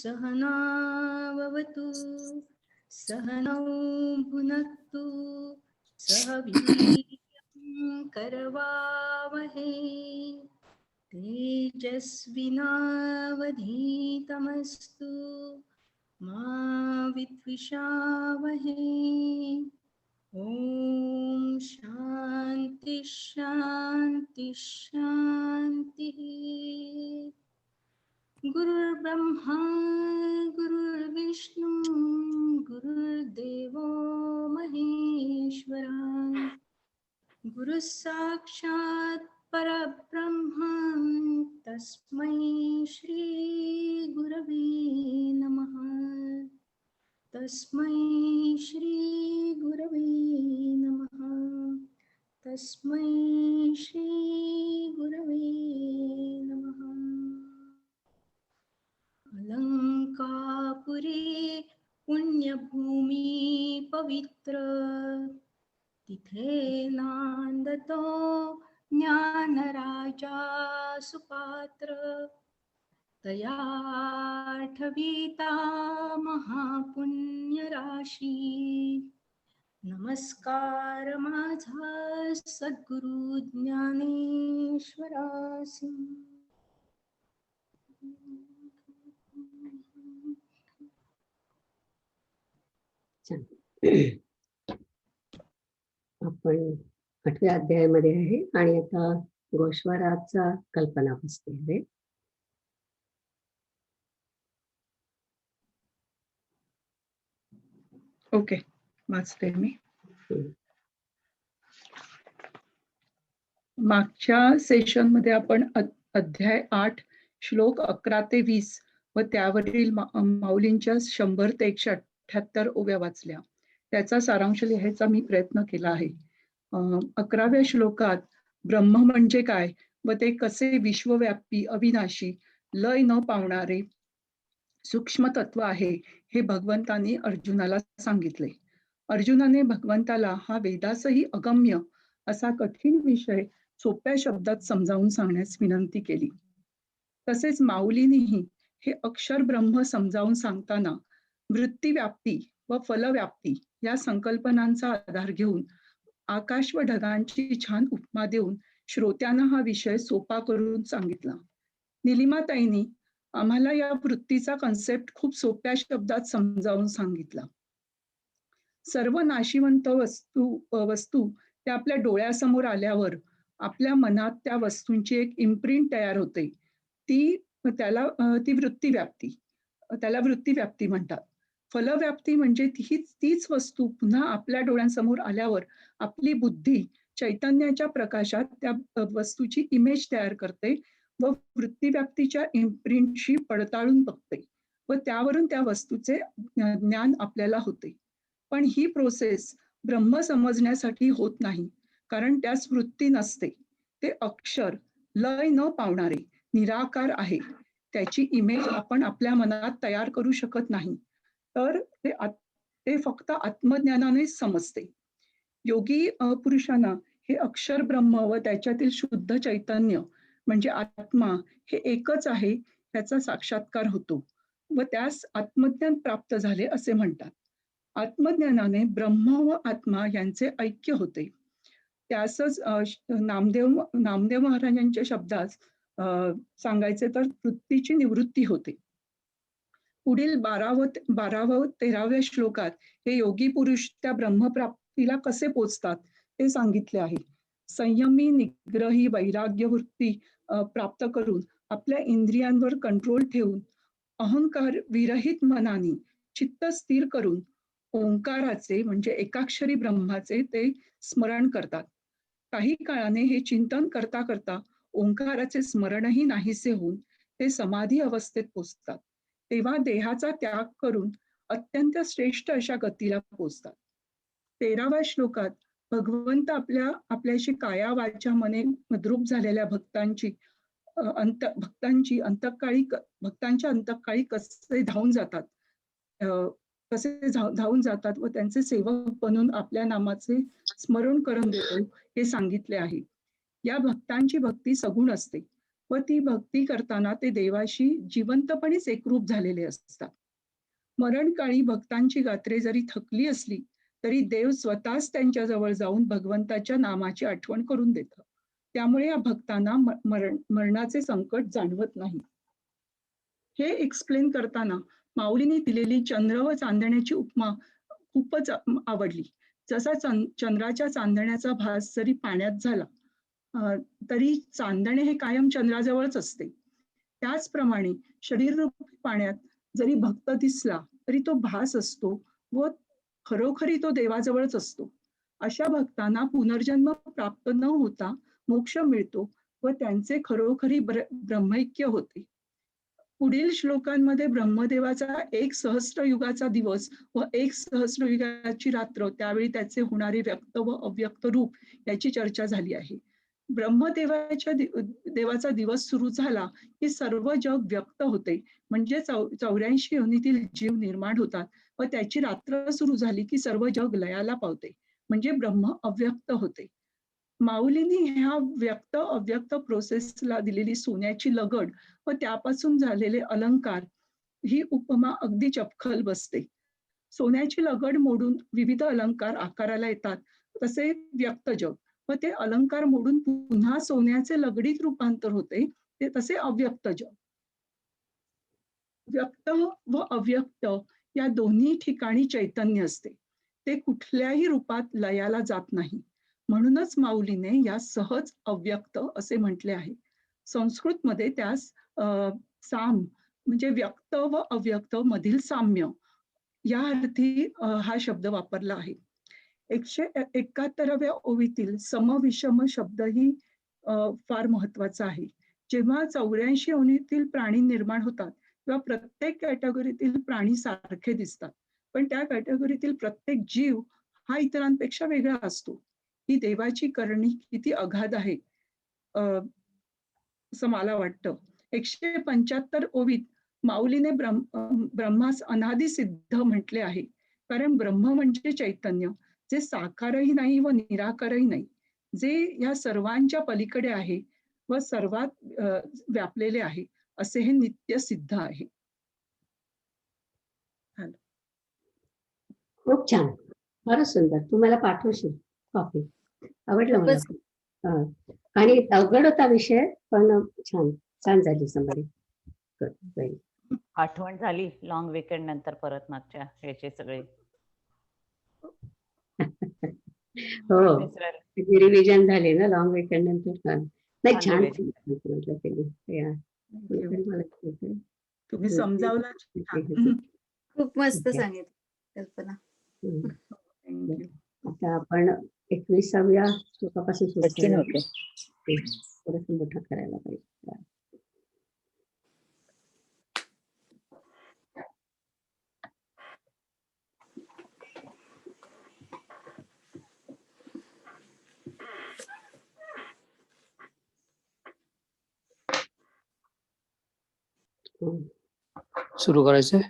सहनाववतु सहनौ भुनक्तु सह वीर्यं करवावहै तेजस्विनावधीतमस्तु मा विद्विषावहै। ओम शांति शांति शांति। गुरुर्ब्रह्मा गुरुर्विष्णु गुरुर्देवो महेश्वरा गुरुः साक्षात् परब्रह्म तस्मै श्री गुरवे नमः। तस्मै श्री गुरवे नमः। तस्मै श्री गुरवे नमः। अलंकापुरी पुण्यभूमी पवित्र तिथे नांदतो ज्ञानराजा सुपात्र तया ठविता महापुण्यराशी नमस्कार माझा सद्गुरु ज्ञानेश्वरासी। आपण 8व्या अध्यायामध्ये आहे आणि आता गोश्वराचा कल्पना पुस्तक आहे. ओके, वाचते मी. मागच्या सेशन मध्ये आपण अध्याय 8 श्लोक 11 ते 20 व त्यावरील माऊलींच्या 100 ते 178 ओव्या वाचल्या. त्याचा सारांश लिहायचा मी प्रयत्न केला आहे. 11व्या श्लोकात ब्रह्म म्हणजे काय व ते कसे विश्वव्यापी अविनाशी लय न पावणारे सूक्ष्म तत्व आहे हे भगवंतांनी अर्जुनाला सांगितले. अर्जुनाने भगवंताला हा वेदासही अगम्य असा कठीण विषय सोप्या शब्दात समजावून सांगण्यास विनंती केली. तसेच माऊलींनीही हे अक्षर ब्रह्म समजावून सांगताना वृत्तीव्याप्ती व फलव्याप्ती या संकल्पनांचा आधार घेऊन आकाश व ढगांची छान उपमा देऊन श्रोत्यांना हा विषय सोपा करून सांगितला. निलिमाताईंनी आम्हाला या वृत्तीचा कन्सेप्ट खूप सोप्या शब्दात समजावून सांगितला. सर्व नाशिवंत वस्तू त्या आपल्या डोळ्यासमोर आल्यावर आपल्या मनात त्या वस्तूंची एक इम्प्रिंट तयार होते. ती वृत्तीव्याप्ती, त्याला वृत्तीव्याप्ती म्हणतात. फलव्याप्ती म्हणजे तीच वस्तू पुन्हा आपल्या डोळ्यांसमोर आल्यावर आपली बुद्धी चैतन्याच्या प्रकाशात त्या वस्तूची इमेज तयार करते व वृत्तीव्याप्तीच्या इम्प्रिंटशी पडताळून बघते व त्यावरून त्या वस्तूचे ज्ञान आपल्याला होते. पण ही प्रोसेस ब्रह्म समजण्यासाठी होत नाही, कारण त्यास वृत्ती नसते. ते अक्षर लय न पावणारे निराकार आहे. त्याची इमेज आपण आपल्या मनात तयार करू शकत नाही, तर ते फक्त आत्मज्ञानानेच समजते. योगी पुरुषांना हे अक्षर ब्रह्म व त्याच्यातील शुद्ध चैतन्य म्हणजे आत्मा हे एकच आहे त्याचा साक्षात्कार होतो व त्यास आत्मज्ञान प्राप्त झाले असे म्हणतात. आत्मज्ञानाने ब्रह्म व आत्मा यांचे ऐक्य होते. त्यासच नामदेव महाराजांच्या शब्दात सांगायचे तर वृत्तीची निवृत्ती होते. पुढील 12 व 13व्या श्लोकात हे योगी पुरुष त्या ब्रह्मप्राप्तीला कसे पोचतात ते सांगितले आहे. संयमी निग्रही वैराग्य वृत्ती प्राप्त करून आपल्या इंद्रियांवर कंट्रोल ठेवून अहंकार विरहित मनाने चित्त स्थिर करून ओंकाराचे म्हणजे एकाक्षरी ब्रह्माचे ते स्मरण करतात. काही काळाने हे चिंतन करता करता ओंकाराचे स्मरणही नाहीसे होऊन ते समाधी अवस्थेत पोचतात. तेव्हा देहाचा त्याग करून अत्यंत श्रेष्ठ अशा गतीला पोचतात. 13व्या श्लोकात भगवंत आपल्याशी काया वाचा मने मद्रूप झालेल्या भक्तांच्या अंतःकाळी कसे धावून जातात व त्यांचे सेवक बनून आपल्या नामाचे स्मरण करून देतो हे सांगितले आहे. या भक्तांची भक्ती सगुण असते. व ती भक्ती करताना ते देवाशी जिवंतपणेच एकरूप झालेले असतात. मरणकाळी भक्तांची गात्रे जरी थकली असली तरी देव स्वतःच त्यांच्या जवळ जाऊन भगवंताच्या नामाची आठवण करून देतं. त्यामुळे या भक्तांना मरणाचे संकट जाणवत नाही. हे एक्सप्लेन करताना माऊलींनी दिलेली चंद्र व चांदण्याची उपमा खूपच आवडली. जसा चंद्राच्या चांदण्याचा भास जरी पाण्यात झाला तरी चांदणे हे कायम चंद्राजवळच असते. त्याचप्रमाणे शरीररूपी पाण्यात जरी भक्त दिसला तरी तो भास असतो व खरोखरी तो देवाजवळच असतो. अशा भक्तांना पुनर्जन्म प्राप्त न होता मोक्ष मिळतो व त्यांचे खरोखरी ब्रह्मैक्य होते. पुढील श्लोकांमध्ये ब्रह्मदेवाचा 1 सहस्त्रयुगाचा दिवस व 1 सहस्त्रयुगाची रात्र, त्यावेळी त्याचे होणारे व्यक्त व अव्यक्त रूप याची चर्चा झाली आहे. देवाचा दिवस सुरू झाला की सर्व जग व्यक्त होते, म्हणजे 84 योनीतील जीव निर्माण होतात व त्याची रात्र सुरू झाली की सर्व जग लयाला पावते, म्हणजे ब्रह्म अव्यक्त होते. माऊलींनी ह्या व्यक्त अव्यक्त प्रोसेसला दिलेली सोन्याची लगड व त्यापासून झालेले अलंकार ही उपमा अगदी चपखल बसते. सोन्याची लगड मोडून विविध अलंकार आकाराला येतात, तसे व्यक्त जग व ते अलंकार मोडून पुन्हा सोन्याचे लगडीत रूपांतर होते, ते तसे अव्यक्त जग. व्यक्त व अव्यक्त या दोन्ही ठिकाणी चैतन्य असते, ते कुठल्याही रूपात लयाला जात नाही. म्हणूनच माऊलीने या सहज अव्यक्त असे म्हटले आहे. संस्कृतमध्ये त्यास साम म्हणजे व्यक्त व अव्यक्त मधील साम्य या अर्थी हा शब्द वापरला आहे. 171व्या ओवीतील समविषम शब्द ही फार महत्वाचा आहे. जेव्हा 84 योनीतील प्राणी निर्माण होतात तेव्हा प्रत्येक कॅटेगरीतील प्राणी सारखे दिसतात, पण त्या कॅटेगरीतील प्रत्येक जीव हा इतरांपेक्षा वेगळा असतो. ही देवाची करणी किती अगाध आहे असं मला वाटतं. 175 ओवीत माऊलीने ब्रह्मास अनादि सिद्ध म्हटले आहे, कारण ब्रह्म म्हणजे चैतन्य, जे साकारही नाही व निराकारही नाही, जे या सर्वांच्या पलीकडे आहे व सर्वात व्यापलेले आहे, असे हे नित्य सिद्ध आहे. खूप छान, फारच सुंदर. तू मला पाठवशील कॉपी? आवडलं मला. आणि अवघड होता विषय, पण छान छान झाली समरी. आठवण झाली लॉंग वीकेंड नंतर परत मागच्या याचे सगळे. हो, रिव्हिजन झाले ना लॉंग वीकेंड नंतर. नाही, छान म्हटलं तुम्ही समजावलं. खूप मस्त सांगितलं कल्पना. आता आपण 21व्या श्लोकापासून सुरू करूया. थोडस मोठं करायला पाहिजे. सुरू करायचंय?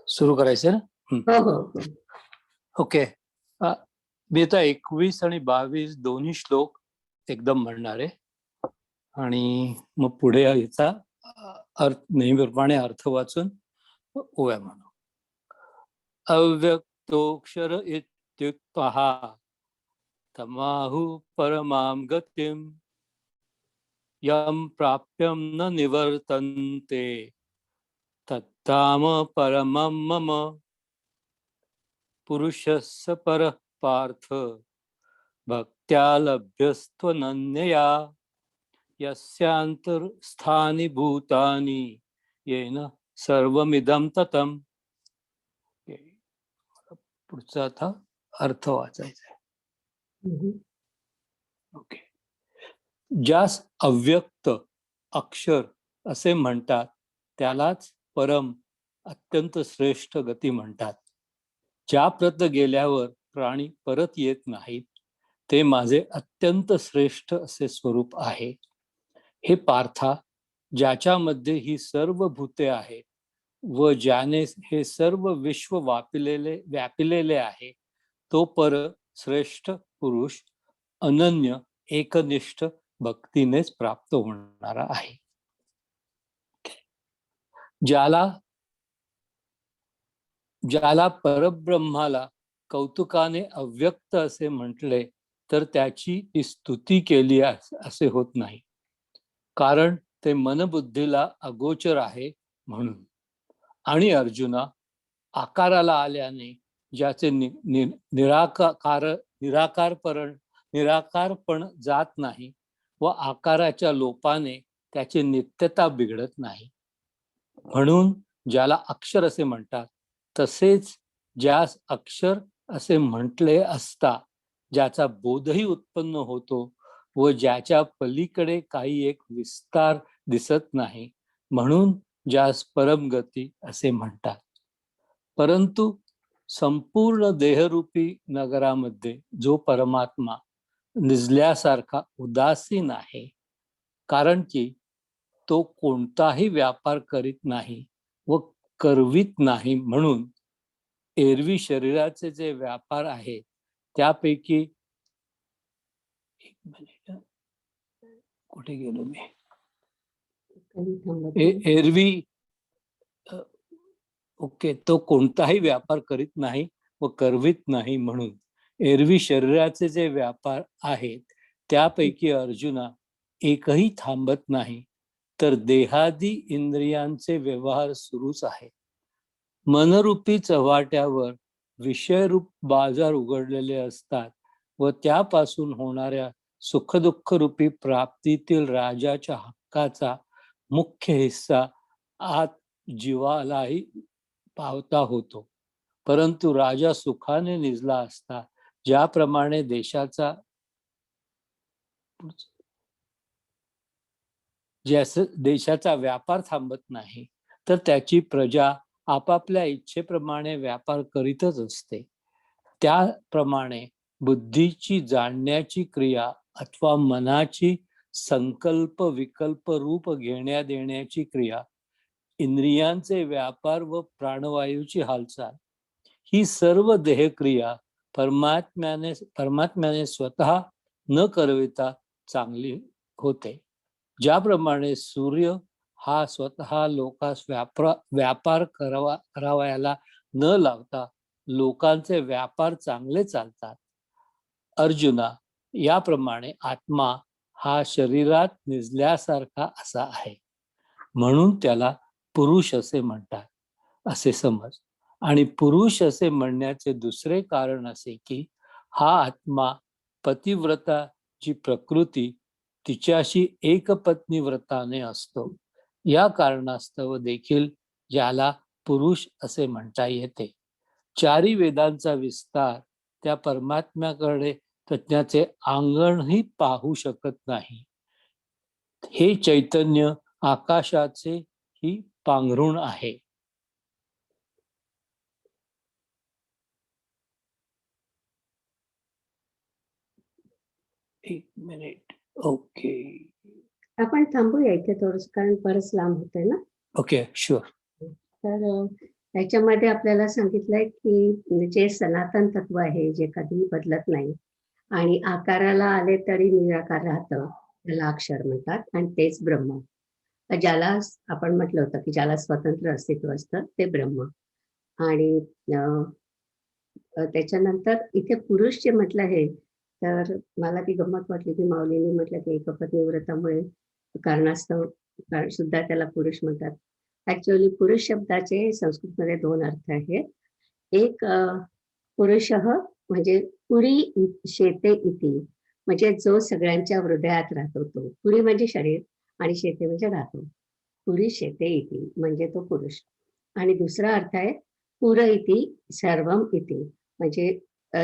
सुरू करायचंय ना? हो. ओके. मी आता 21 आणि 22 दोन्ही श्लोक एकदम म्हणणार आहे आणि मग पुढे याचा नेहमीप्रमाणे अर्थ वाचून ओव्या म्हणू. अव्यक्तोक्षर इत्युक्तः तमाहु परमां गतिं यं प्राप्यं न निवर्तन्ते तत्ताम परमं मम पुरुषस्य परः पार्थ भक्त्या लभ्यस्त्वनन्यया यस्यांतरस्थानि भूतानि येन सर्वमिदं ततम्. पुढचा आता अर्थ वाचायचा आहे. ओके. ज्यास अव्यक्त अक्षर असे म्हणतात त्यालाच परम अत्यंत श्रेष्ठ गती म्हणतात. ज्या प्रत गेल्यावर प्राणी परत येत नाहीत ते माझे अत्यंत श्रेष्ठ असे स्वरूप आहे. हे पार्था, ज्याच्यामध्ये ही सर्व भूते आहेत व ज्याने हे सर्व विश्व व्यापिलेले आहे, तो पर श्रेष्ठ पुरुष, अनन्य, एकनिष्ठ भक्तीनेच प्राप्त होणारा आहे. ज्याला ज्याला परब्रह्माला कौतुकाने अव्यक्त असे म्हटले तर त्याची ती स्तुती केली असे होत नाही, कारण ते मनबुद्धीला अगोचर आहे म्हणून. आणि अर्जुना, आकाराला आल्याने ज्याचे निराकारपण जात नाही व आकाराच्या लोपाने त्याची नित्यता बिघडत नाही, म्हणून ज्याला अक्षर असे म्हणतात तसेच ज्यास अक्षर असे म्हटले असता ज्याचा बोधही उत्पन्न होतो व ज्याच्या पलीकडे काही एक विस्तार दिसत नाही, म्हणून ज्यास परमगती असे म्हणतात. परंतु संपूर्ण देहरूपी नगरामध्ये जो परमात्मा निजल्यासारखा उदासीन आहे, कारण की तो कोणताही व्यापार करीत नाही व करवित नाही, म्हणून एरवी शरीराचे जे व्यापार आहेत त्यापैकी कुठे गेलो मी, एरवी ओके, तो कोणताही व्यापार करीत नाही व करवित नाही, म्हणून एरवी शरीराचे जे व्यापार आहेत त्यापैकी अर्जुना एकही थांबत नाही, तर देहादी इंद्रियांचे व्यवहार सुरूच आहेत. मनरूपी चव्हाट्यावर विषयरूप बाजार उघडलेले असतात व त्यापासून होणाऱ्या सुखदुःख रूपी प्राप्तीतील राजाच्या हक्काचा मुख्य हिस्सा आत जीवालाही पावता होतो. परंतु राजा सुखाने निजला असता ज्याप्रमाणे देशाचा व्यापार थांबत नाही, तर त्याची प्रजा आपापल्या इच्छेप्रमाणे व्यापार करीतच असते. त्याप्रमाणे बुद्धीची जाणण्याची क्रिया अथवा मनाची संकल्प विकल्प रूप घेण्या देण्याची क्रिया, इंद्रियांचे व्यापार व प्राणवायूची हालचाल, ही सर्व देहक्रिया परमात्म्याने स्वतः न करविता चांगली होते. ज्याप्रमाणे सूर्य हा स्वतः लोकांस व्यापार करावयाला न लावता लोकांचे व्यापार चांगले चालतात, अर्जुना, याप्रमाणे आत्मा हा शरीरात निजल्यासारखा असा आहे, म्हणून त्याला पुरुष असे म्हणतात असे समज. आणि पुरुष असे म्हणण्याचे दुसरे कारण असे की हा आत्मा पतिव्रता जी प्रकृती तिच्याशी एकपत्नी व्रताने असतो. या कारणास्तव देखील ज्याला पुरुष असे म्हणता येते. चारी वेदांचा विस्तार त्या परमात्म्याकडे त्याचे अंगणही पाहू शकत नाही. हे चैतन्य आकाशाचे ही पांघरुण आहे. एक मिनिट. ओके, आपण थांबूया इथे थोडस, कारण बरंच लांब होतंय ना. Okay, sure. तर त्याच्यामध्ये आपल्याला सांगितलंय की जे सनातन तत्व आहे, जे कधीही बदलत नाही आणि आकाराला आले तरी निराकार राहतं, त्याला अक्षर म्हणतात आणि तेच ब्रह्म. ज्याला आपण म्हटलं होतं की ज्याला स्वतंत्र अस्तित्व असतं ते ब्रह्म. आणि त्याच्यानंतर इथे पुरुष जे म्हटलं आहे, तर मला ती गंमत वाटली की माऊलींनी म्हटलं की एकपत्नी व्रतामुळे कारणास्तव सुद्धा त्याला पुरुष म्हणतात. ऍक्च्युअली पुरुष शब्दाचे संस्कृतमध्ये दोन अर्थ आहेत. एक पुरुषः म्हणजे पुरी शेते इति, म्हणजे जो सगळ्यांच्या हृदयात राहतो तो. पुरी म्हणजे शरीर आणि शेते म्हणजे राहतो. पुरी शेते इति म्हणजे तो पुरुष. आणि दुसरा अर्थ आहे पुर इति सर्वम इति, म्हणजे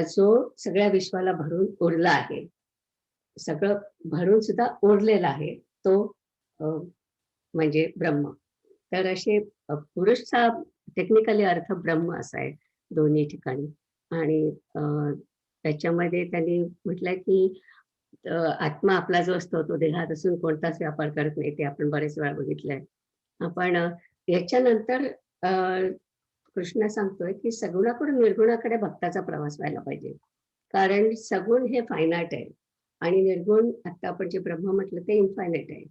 जो सगळ्या विश्वाला भरून उरला आहे, सगळं भरून सुद्धा उरलेला आहे तो म्हणजे ब्रह्म. तर असे पुरुषचा टेक्निकली अर्थ ब्रह्म असा आहे दोन्ही ठिकाणी. आणि त्याच्यामध्ये त्यांनी म्हटलंय की आत्मा आपला जो असतो तो देहात असून कोणताच व्यापार करत नाही, ते आपण बरेच वेळा बघितलंय. आपण याच्यानंतर कृष्ण सांगतोय की सगुणाकडून निर्गुणाकडे भक्ताचा प्रवास व्हायला पाहिजे, कारण सगुण हे फायनाईट आहे आणि निर्गुण आता आपण जे ब्रह्म म्हटलं ते इन्फायनाईट आहे.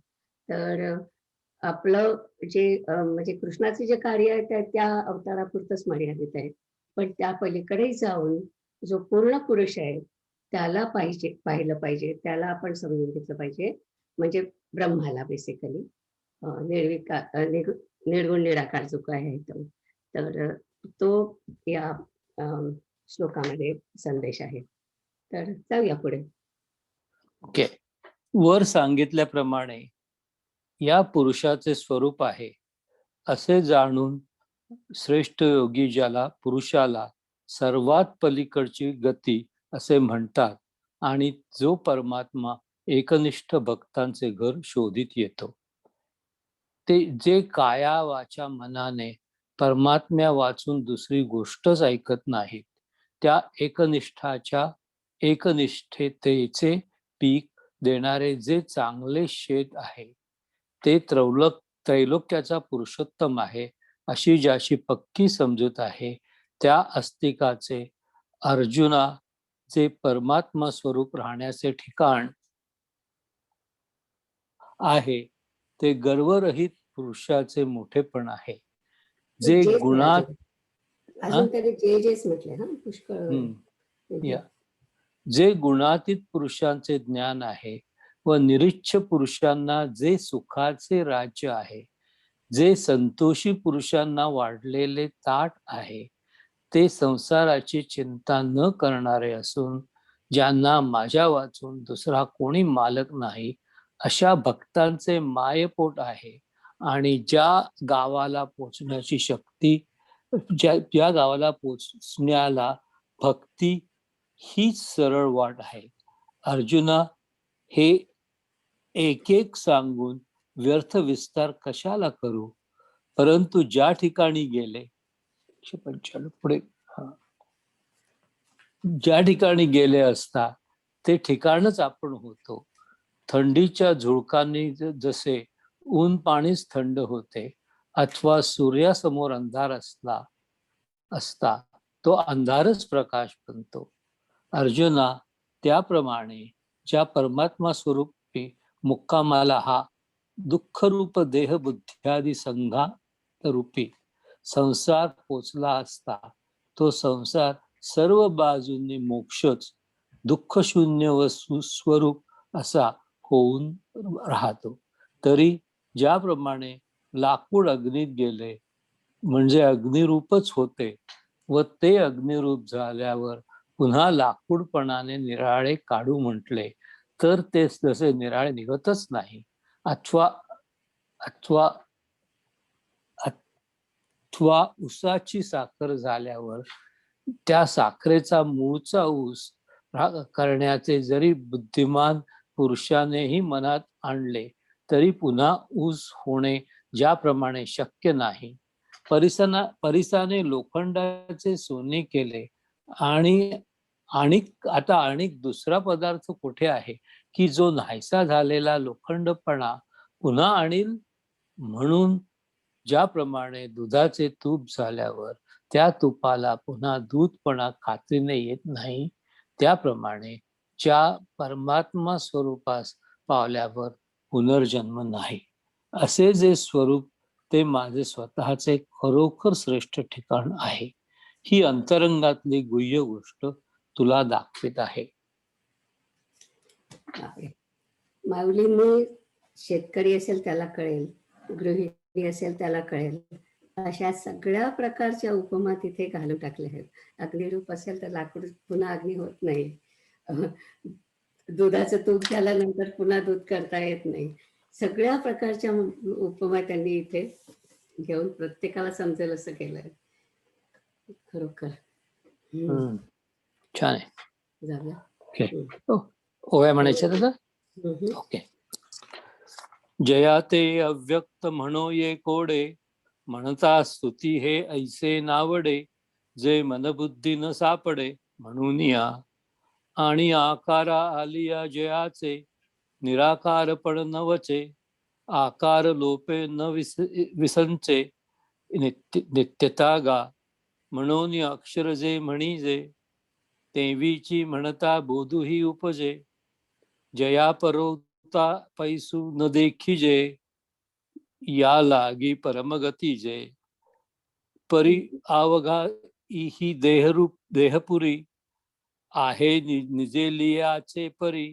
तर आपलं जे म्हणजे कृष्णाचे जे कार्य आहे त्या अवतारापुरतंच मर्यादित आहे. पण त्या पलीकडे जाऊन जो पूर्ण पुरुष आहे त्याला पाहिलं पाहिजे, त्याला आपण समजून घेतलं पाहिजे, म्हणजे ब्रह्माला बेसिकली निर्गुण निराकार जो काय आहे तो. तर तो या श्लोकामध्ये संदेश आहे. तर जाऊया पुढे. ओके. वर सांगितल्याप्रमाणे या पुरुषाचे स्वरूप आहे असे जाणून श्रेष्ठ योगी ज्याला पुरुषाला सर्वात पलीकडची गती असे म्हणतात आणि जो परमात्मा एकनिष्ठ भक्तांचे घर शोधित येतो, ते जे काया वाचा मनाने परमात्म्या वाचून दुसरी गोष्टच ऐकत नाहीत, त्या एकनिष्ठतेचे पीक देणारे जे चांगले शेत आहे ते त्रैलोक्याचा पुरुषोत्तम आहे अशी ज्याची पक्की समजूत आहे, त्या अस्तिकाचे अर्जुना जे परमात्मा स्वरूप राहण्याचे ठिकाण आहे ते गर्वरहित पुरुषाचे मोठेपण आहे. जे जेच गुणात अजून त्याने जेच म्हटले हा पुष्कळ. या जे गुणातीत पुरुषांचे ज्ञान आहे व निरीच्छ पुरुषांना जे सुखाचे राज्य आहे, जे संतोषी पुरुषांना वाढलेले ताट आहे, ते संसाराची चिंता न करणारे असून ज्यांना माझ्या वाचून दुसरा कोणी मालक नाही अशा भक्तांचे मायपोट आहे. आणि ज्या गावाला पोचण्याची शक्ती, ज्या गावाला पोचण्याला भक्ती हीच सरळ वाट आहे. अर्जुना, हे एक एक सांगून व्यर्थ विस्तार कशाला करू, परंतु ज्या ठिकाणी गेले 155 पुढे ज्या ठिकाणी गेले असता ते ठिकाणच आपण होतो. थंडीच्या झुळकांनी जसे ऊन पाणीच थंड होते अथवा सूर्यासमोर अंधार असता तो अंधारच प्रकाश बनतो. अर्जुना, त्याप्रमाणे ज्या परमात्मा स्वरूपी मुक्कामाला हा दुःखरूप देह बुद्ध्यादी संघा रूपी संसार पोचला असता तो संसार सर्व बाजूंनी मोक्षच दुःखशून्य व सुस्वरूप असा होऊन राहतो. तरी ज्याप्रमाणे लाकूड अग्नीत गेले म्हणजे अग्निरूपच होते व ते अग्निरूप झाल्यावर पुन्हा लाकूडपणाने निराळे काढू म्हटले तर ते जसे निराळे निघतच नाही. अथवा अथवा अथवा उसाची साखर झाल्यावर त्या साखरेचा मूळचा ऊस करण्याचे जरी बुद्धिमान पुरुषानेही मनात आणले तरी पुन्हा ऊस होणे ज्याप्रमाणे शक्य नाही. परिसाने लोखंडाचे सोने केले आणि आता दुसरा पदार्थ कुठे आहे की जो नाहीसा झालेला लोखंडपणा पुन्हा आणील. म्हणून ज्याप्रमाणे दुधाचे तूप झाल्यावर त्या तुपाला पुन्हा दूधपणा खात्रीने येत नाही, त्याप्रमाणे ज्या परमात्मा स्वरूपास पावल्यावर पुनर्जन्म नाही असे जे स्वरूप ते माझे स्वतःचे खरोखर श्रेष्ठ ठिकाण आहे. ही अंतरंगातली गुह्य गोष्ट तुला दाखवित आहे. माऊलींनी शेतकरी असेल त्याला कळेल, गृहिणी असेल त्याला कळेल, अशा सगळ्या प्रकारच्या उपमा तिथे घालून टाकल्या आहेत. अग्निरूप असेल तर लाकूड पुन्हा अग्नी होत नाही, दुधाचं तूप झाल्यानंतर पुन्हा दूध करता येत नाही. सगळ्या प्रकारच्या उपमा त्यांनी इथे घेऊन प्रत्येकाला समजेल असं केलंय. खरोखर छान आहे. झालं. ओके. ओव्या म्हणायच्या दादा. ओके. जया ते अव्यक्त म्हणो ये कोडे, म्हणता स्तुती हे ऐसे नावडे, जे मनबुद्धी न सापडे म्हणून या. आणि आकारा आलिया जयाचे, निराकार पण नवचे, आकार लोपे न विसंचे, नित्यता गा. म्हणून अक्षर जे म्हणीजे, तेवीची म्हणता बोधू ही उपजे. जया परोता पैसू न देखिजे, या लागी परमगती जे. परी आवघा ही देहरूप देहपुरी, आहे निजे लियाचे परी.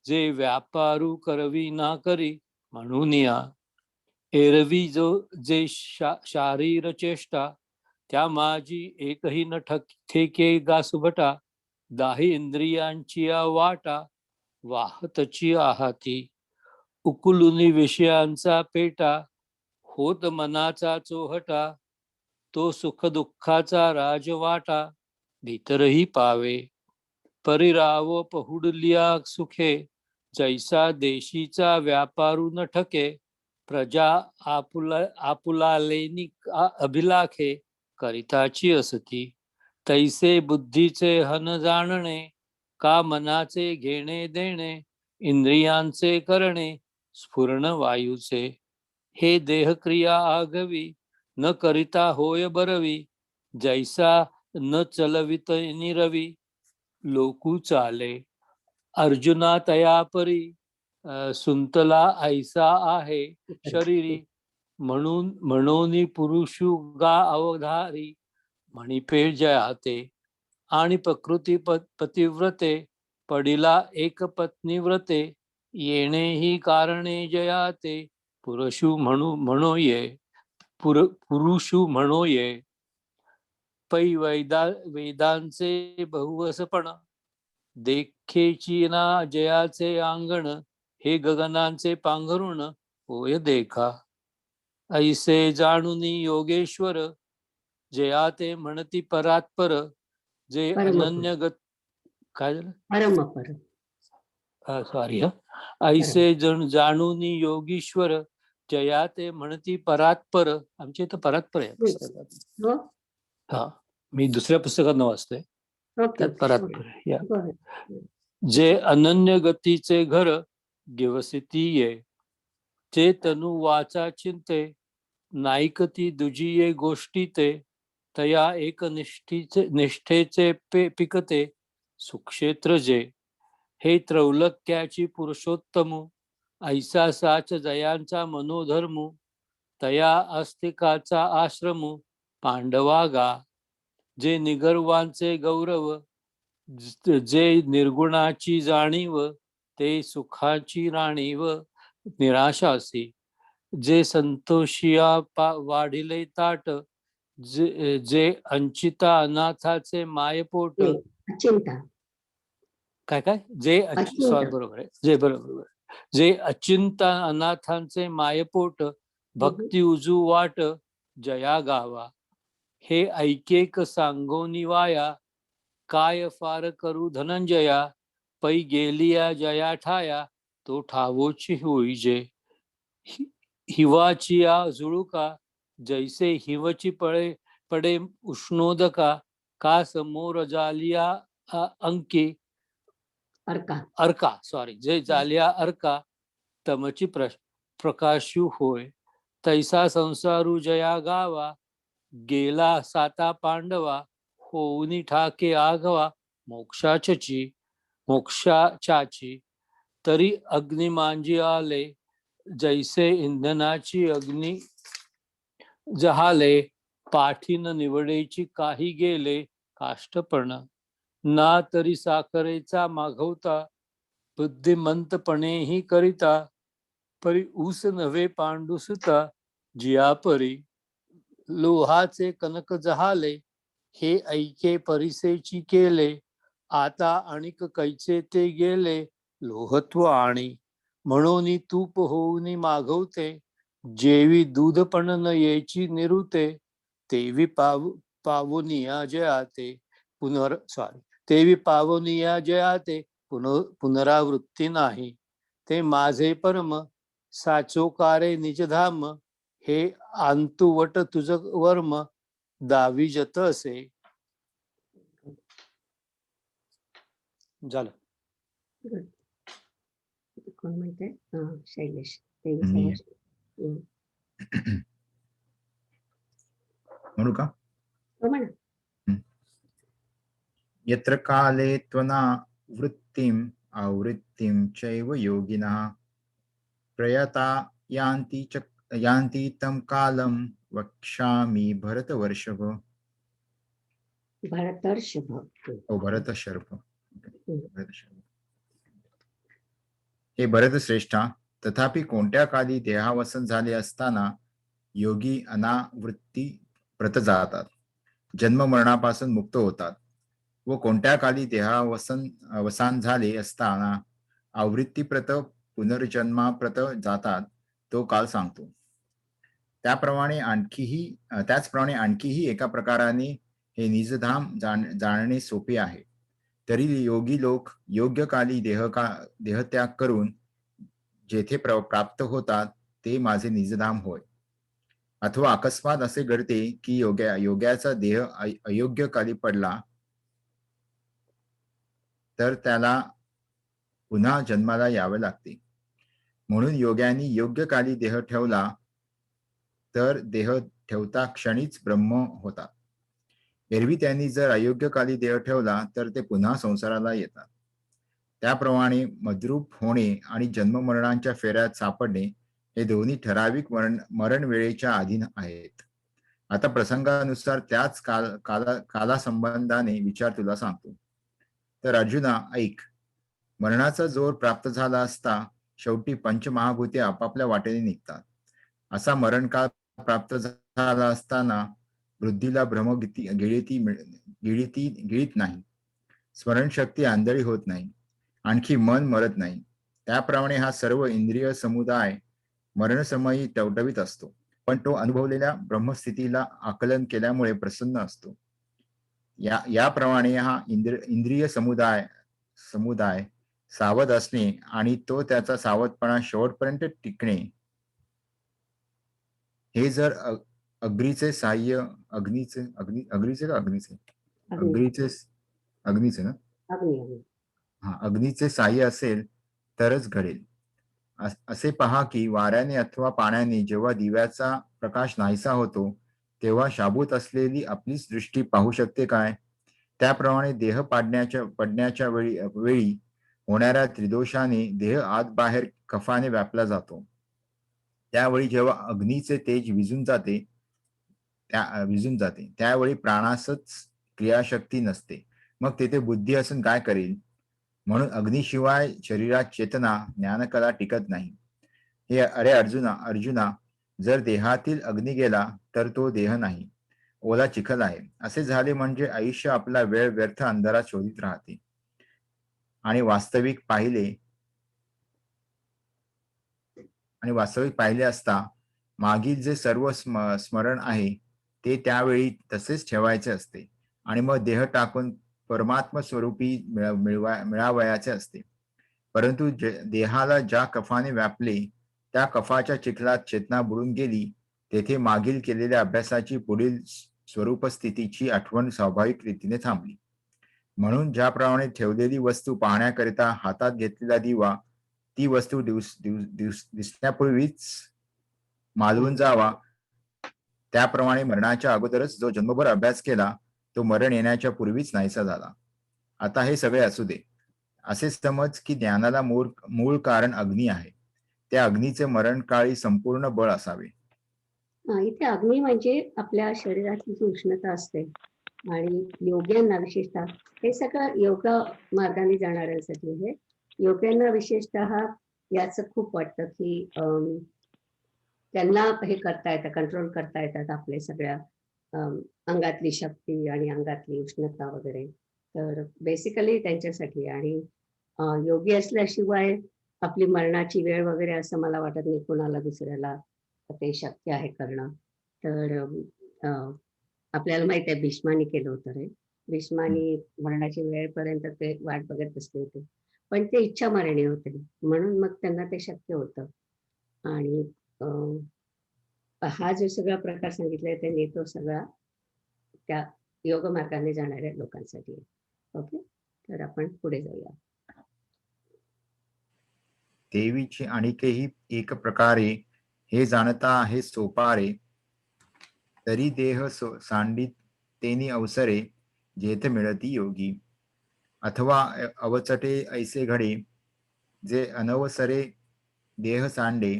जे व्यापारू करवी ना करी, म्हणून या. एरवी जो जे शारीर चेष्टा, त्या माझी एकही न ठेके गासुभटा. दाही इंद्रियांची वाटा, वाहतची आहाती. उकुलुनी विषयांचा पेटा, होत मनाचा चोहटा. तो सुख दुःखाचा राजवाटा, भीतरही पावे. परिराव पहुडलिया सुखे, जैसा देशीचा व्यापारू न ठके. प्रजा आपुलालेनी अभिलाखे, करिताची असती. तैसे बुद्धीचे हन जाणणे, का मनाचे घेणे देणे. इंद्रियांचे करणे, स्फुरण वायूचे. हे देहक्रिया आगवी, न करिता होय बरवी. जैसा न चलवित निरवी, लोकू चाले. अर्जुना तया परी, सुंतला ऐसा आहे शरीरी. म्हणून पुरुषु गा अवधारी, म्हणिपे जयाते. आणि प्रकृती पतिव्रते, पडिला एक पत्नी व्रते. येणे ही कारणे जयाते, पुरुषु म्हणो ये. पुरुषु म्हणो ये. पै वेदांचे बहुवसपण, देखेची ना जयाचे अंगण. हे गगनांचे पांघरुण, होय देखा. ऐसे जाणुनी योगेश्वर, जया ते म्हणती परात्पर. जे अनन्य गत काय झालं परमपर सॉरी ऐसे जाणुनी योगीश्वर, जया ते म्हणती परात्पर. आमच्या इथं परात्पर आहे पुस्तकात. हा, मी दुसऱ्या पुस्तकात वाचतोय, त्यात परात्पर आहे. या. जे अनन्य गतीचे घर, गिवसिती ये. जे तनु वाचा चिंते, नाईकती दुजिये गोष्टी ते. तया एक निष्ठेचे पिकते, सुक्षेत्र जे. हे त्रैलोक्याची पुरुषोत्तमू, ऐसा साच जयांचा मनोधर्मू. तया अस्तिकाचा आश्रमू, पांडवा गा. जे निगर्वांचे गौरव, जे निर्गुणाची जाणीव. ते सुखाची राणीव, निराशासी. जे संतोषिया वाढिले ताट, जे अंचिता अनाथाचे मायपोट. काय जे बरोबर आहे, जे बरोबर. जे अचिंता अनाथांचे मायपोट, भक्ती उजू वाट. जया गावा. हे ऐकेक सांगोनी वाया, काय फार करू धनंजया. पै गेलिया जया ठाया, तो ठावोची होईजे. हिवाची या झुळुका, जैसे हिवची पडे उष्णोदका. का समोर जालिया अंकी. अर्का जे जालिया अर्का, तमची प्रकाशू होय. तैसा संसारू जया गावा, गेला साता पांडवा. होऊनी ठाके आघवा, मोक्षाच्याची. तरी अग्नि मांजी आले, जैसे इंधनाची अग्नी जहाले. पाठीन निवडेची काही गेले, काष्टपण. ना तरी साखरेचा मागवता, बुद्धिमंतपणेही करिता. परी ऊस नव्हे पांडुसुता, जिया परी. लोहाचे कनक जहाले, हे ऐके परिसेची केले. आता अणिक कैचे ते गेले, लोहत्व आणि. म्हणून तूप होऊनी मागवते, जेवी दूध पण न येची निरुते. तेवी पावनिया जयाते, तेवी पावनिया जयाते. पुनरावृत्ती नाही. ते माझे परम, साचोकारे निजधाम. हे आंतुवट तुझ वर्म, दाविजत असे. झालं. कोण म्हणते? शैलेश. म्हणू का? यत्र काले त्वना वृत्तिम आवृत्तिं चैव योगिनः प्रयता यान्ति तं कालं वक्ष्यामि भरतवर्षभ. भरतर्षभ. भरतशर्भ. हम्म. हे भरतश्रेष्ठा, तथापि कोणत्या काली देहावसन झाले असताना योगी अनावृत्ती प्रत जातात, जन्म मरणापासून मुक्त होतात, व कोणत्या काली अवसान झाले असताना आवृत्तीप्रत पुनर्जन्माप्रत जातात, तो काल सांगतो. त्याचप्रमाणे आणखीही एका प्रकाराने हे निजधाम जाणणे सोपे आहे. तरी योगी लोक योग्य काली देहत्याग करून जेथे प्राप्त होतात ते माझे निजधाम होय. अथवा अकस्मात असे घडते की योग्याचा देह अयोग्य काली पडला तर त्याला पुन्हा जन्माला यावे लागते. म्हणून योग्यांनी योग्य काली देह ठेवला तर देह ठेवता क्षणीच ब्रह्म होतात. एरवी त्यांनी जर अयोग्य काली देह ठेवला तर ते पुन्हा संसाराला येतात. त्याप्रमाणे मद्रूप होणे आणि जन्म मरणांच्या फेऱ्यात सापडणे हे दोन्ही ठराविक मरण वेळेच्या अधीन आहेत. आता प्रसंगानुसार त्याच कालासंबंधाने विचार तुला सांगतो. तर अर्जुना ऐक, मरणाचा जोर प्राप्त झाला असता शेवटी पंचमहाभूते आपापल्या वाटेने निघतात. असा मरणकाळ प्राप्त झाला असताना वृद्धीला भ्रम गिळीत नाही, स्मरणशक्ती आंधळी होत नाही, आणखी मन मरत नाही. त्याप्रमाणे हा सर्व इंद्रिय समुदाय मरणसमयी टवटवीत असतो, पण तो अनुभवलेल्या ब्रह्मस्थितीला आकलन केल्यामुळे प्रसन्न असतो. याप्रमाणे हा इंद्रिय समुदाय सावध असणे आणि तो त्याचा सावधपणा शेवटपर्यंत टिकणे हे जर अग्नीचे ना अग्नीचे साह्य असेल तरच घडेल. असे पहा की वाऱ्याने अथवा पाण्याने जेव्हा दिव्याचा प्रकाश नाहीसा होतो तेव्हा शाबूत असलेली आपलीच दृष्टी पाहू शकते काय? त्याप्रमाणे देह पडण्याच्या वेळी होणाऱ्या त्रिदोषाने देह आत बाहेर कफाने व्यापला जातो. त्यावेळी जेव्हा अग्नीचे तेज विझून जाते त्यावेळी प्राणासच क्रियाशक्ती नसते. मग तेथे बुद्धी असून काय करेल? म्हणून अग्नीशिवाय शरीरात चेतना ज्ञानकला टिकत नाही. हे अरे अर्जुना, जर देहातील अग्नी गेला तर तो देह नाही, ओला चिखल आहे. असे झाले म्हणजे आयुष्य आपला वेळ व्यर्थ अंधारात शोधित राहते. आणि वास्तविक पाहिले असता मागील जे सर्व स्मरण आहे ते त्यावेळी तसेच ठेवायचे असते आणि मग देह टाकून परमात्म स्वरूपी मिळावयाचे असते. परंतु देहाला ज्या कफाने व्यापले त्या कफाच्या चिखलात चेतना बुडून गेली, तेथे मागील केलेल्या अभ्यासाची पुढील स्वरूप स्थितीची आठवण स्वाभाविक रीतीने थांबली. म्हणून ज्याप्रमाणे ठेवलेली वस्तू पाहण्याकरिता हातात घेतलेला दिवा ती वस्तू दिसण्यापूर्वीच मालवून जावा, त्याप्रमाणे मरणाच्या अगोदरच जो जन्मभर अभ्यास केला तो मरण येण्याच्या पूर्वीच नाहीसा झाला. आता हे सगळे असू दे. असे समज की ज्ञानाला मूळ कारण अग्नी आहे. त्या अग्नीचे मरणकाळी संपूर्ण बळ असावे. इथे अग्नी म्हणजे आपल्या शरीराची जी उष्णता असते आणि योग्यांना विशेषतः हे सगळं योग मार्गाने जाणाऱ्यांसाठी आहे. योग्यांना विशेषतः याचं खूप वाटतं की त्यांना हे करता येतं, कंट्रोल करता येतात आपले सगळ्या अंगातली शक्ती आणि अंगातली उष्णता वगैरे. तर बेसिकली त्यांच्यासाठी. आणि योगी असल्याशिवाय आपली मरणाची वेळ वगैरे असं मला वाटत नाही कोणाला दुसऱ्याला ते शक्य आहे करणं. तर आपल्याला माहित आहे भीष्मानी केलं होतं रे. भीष्मानी मरणाची वेळेपर्यंत ते वाट बघत बसले होते, पण ते इच्छा मरणी होते म्हणून मग त्यांना ते शक्य होतं. आणि हा जो सगळा प्रकार सांगितलाय त्यांनी तो सगळा त्या योग मार्गाने जाणाऱ्या लोकांसाठी आहे. ओके, तर आपण पुढे जाऊया. देवीची आणखीही एक प्रकारे हे जाणता आहे सोपारे, तरी देह सांडितेनी अवसरे जेथ मिळती योगी. अथवा अवचटे ऐसे घडे जे अनवसरे देह सांडे,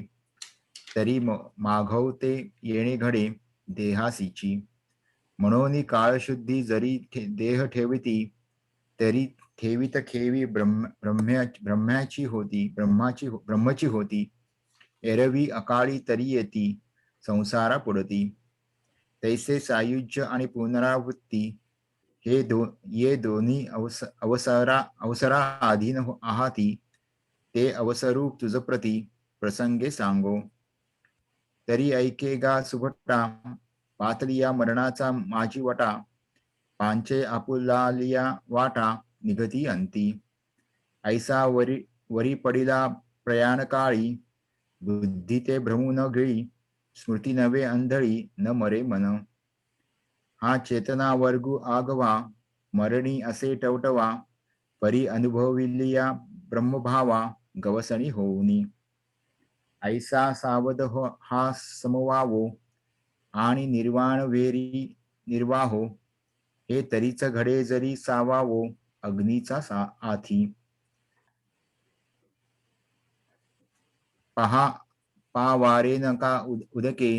तरी माघवते येणे घडे देहासीची. म्हणून काळशुद्धी जरी देह ठेविती, तरी ठेवित खेवी ब्रह्माची होती. एरवी अकाळी तरी येती संसारा पुढती. तैसे सायुज्य आणि पुनरावृत्ती ये दोन्ही अवसरा अधीन आहाती. ते अवसरूप तुझप्रती प्रसंगे सांगो. तरी ऐके गा सुभटा, पातलिया मरणाचा माझी वटा. पांचे आपुलालिया वाटा, निघती अंती. ऐसा वरी पडिला प्रयाण काळी. बुद्धी ते भ्रमू न गिळी, स्मृती नवे अंधळी न मरे मन. हा चेतना वर्गू आगवा, मरणी असे टवटवा. परी अनुभविलिया ब्रह्मभावा, गवसणी होऊनी. ऐसा सावध हा समवावो, आणि निर्वाण वेरी निर्वाहो. हे तरीच घडे जरी सावावो, अग्नीचा आथी. पावारे नका उदके,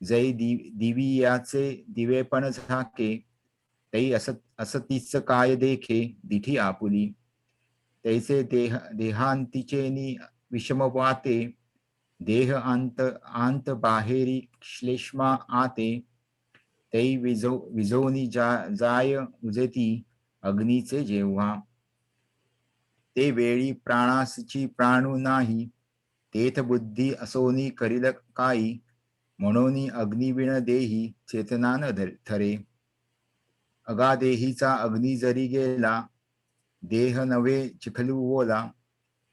जै दिवियाचे दिवेपण झाके. तै असतीच काय देखे, दिठी आपुली. तैसे देहांतीचे विषम वाते. देह आंत बाहेरी श्लेष्मा आते. तै विजोनी जाय उजेती, अग्नीचे जेव्हा. ते वेळी प्राणासची प्राणू नाही, तेथ बुद्धी असोनी करील काही. म्हणून अग्निविण देही चेतना न ठरे. अगादेहीचा अग्नी जरी गेला, देह नवे चिखलू ओला.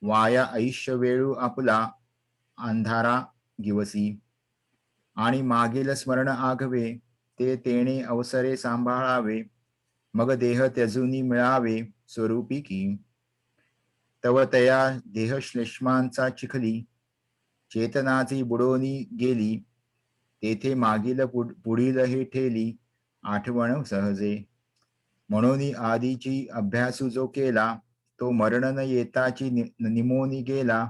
वाया आयुष्य वेळू आपला, अंधारा गिवसी. आणि मागील स्मरण आघवे, ते तेणे अवसरे सांभाळावे. मग देह त्यजूनी मिळावे स्वरूपी की. तव तया देह श्लेष्मांचा चिखली, चेतनाची बुडोनी गेली. तेथे मागील पुढील हे ठेली, आठवण सहजे. म्हणून आधीची अभ्यासू जो केला, तो मरण न येताची निमोनी गेला.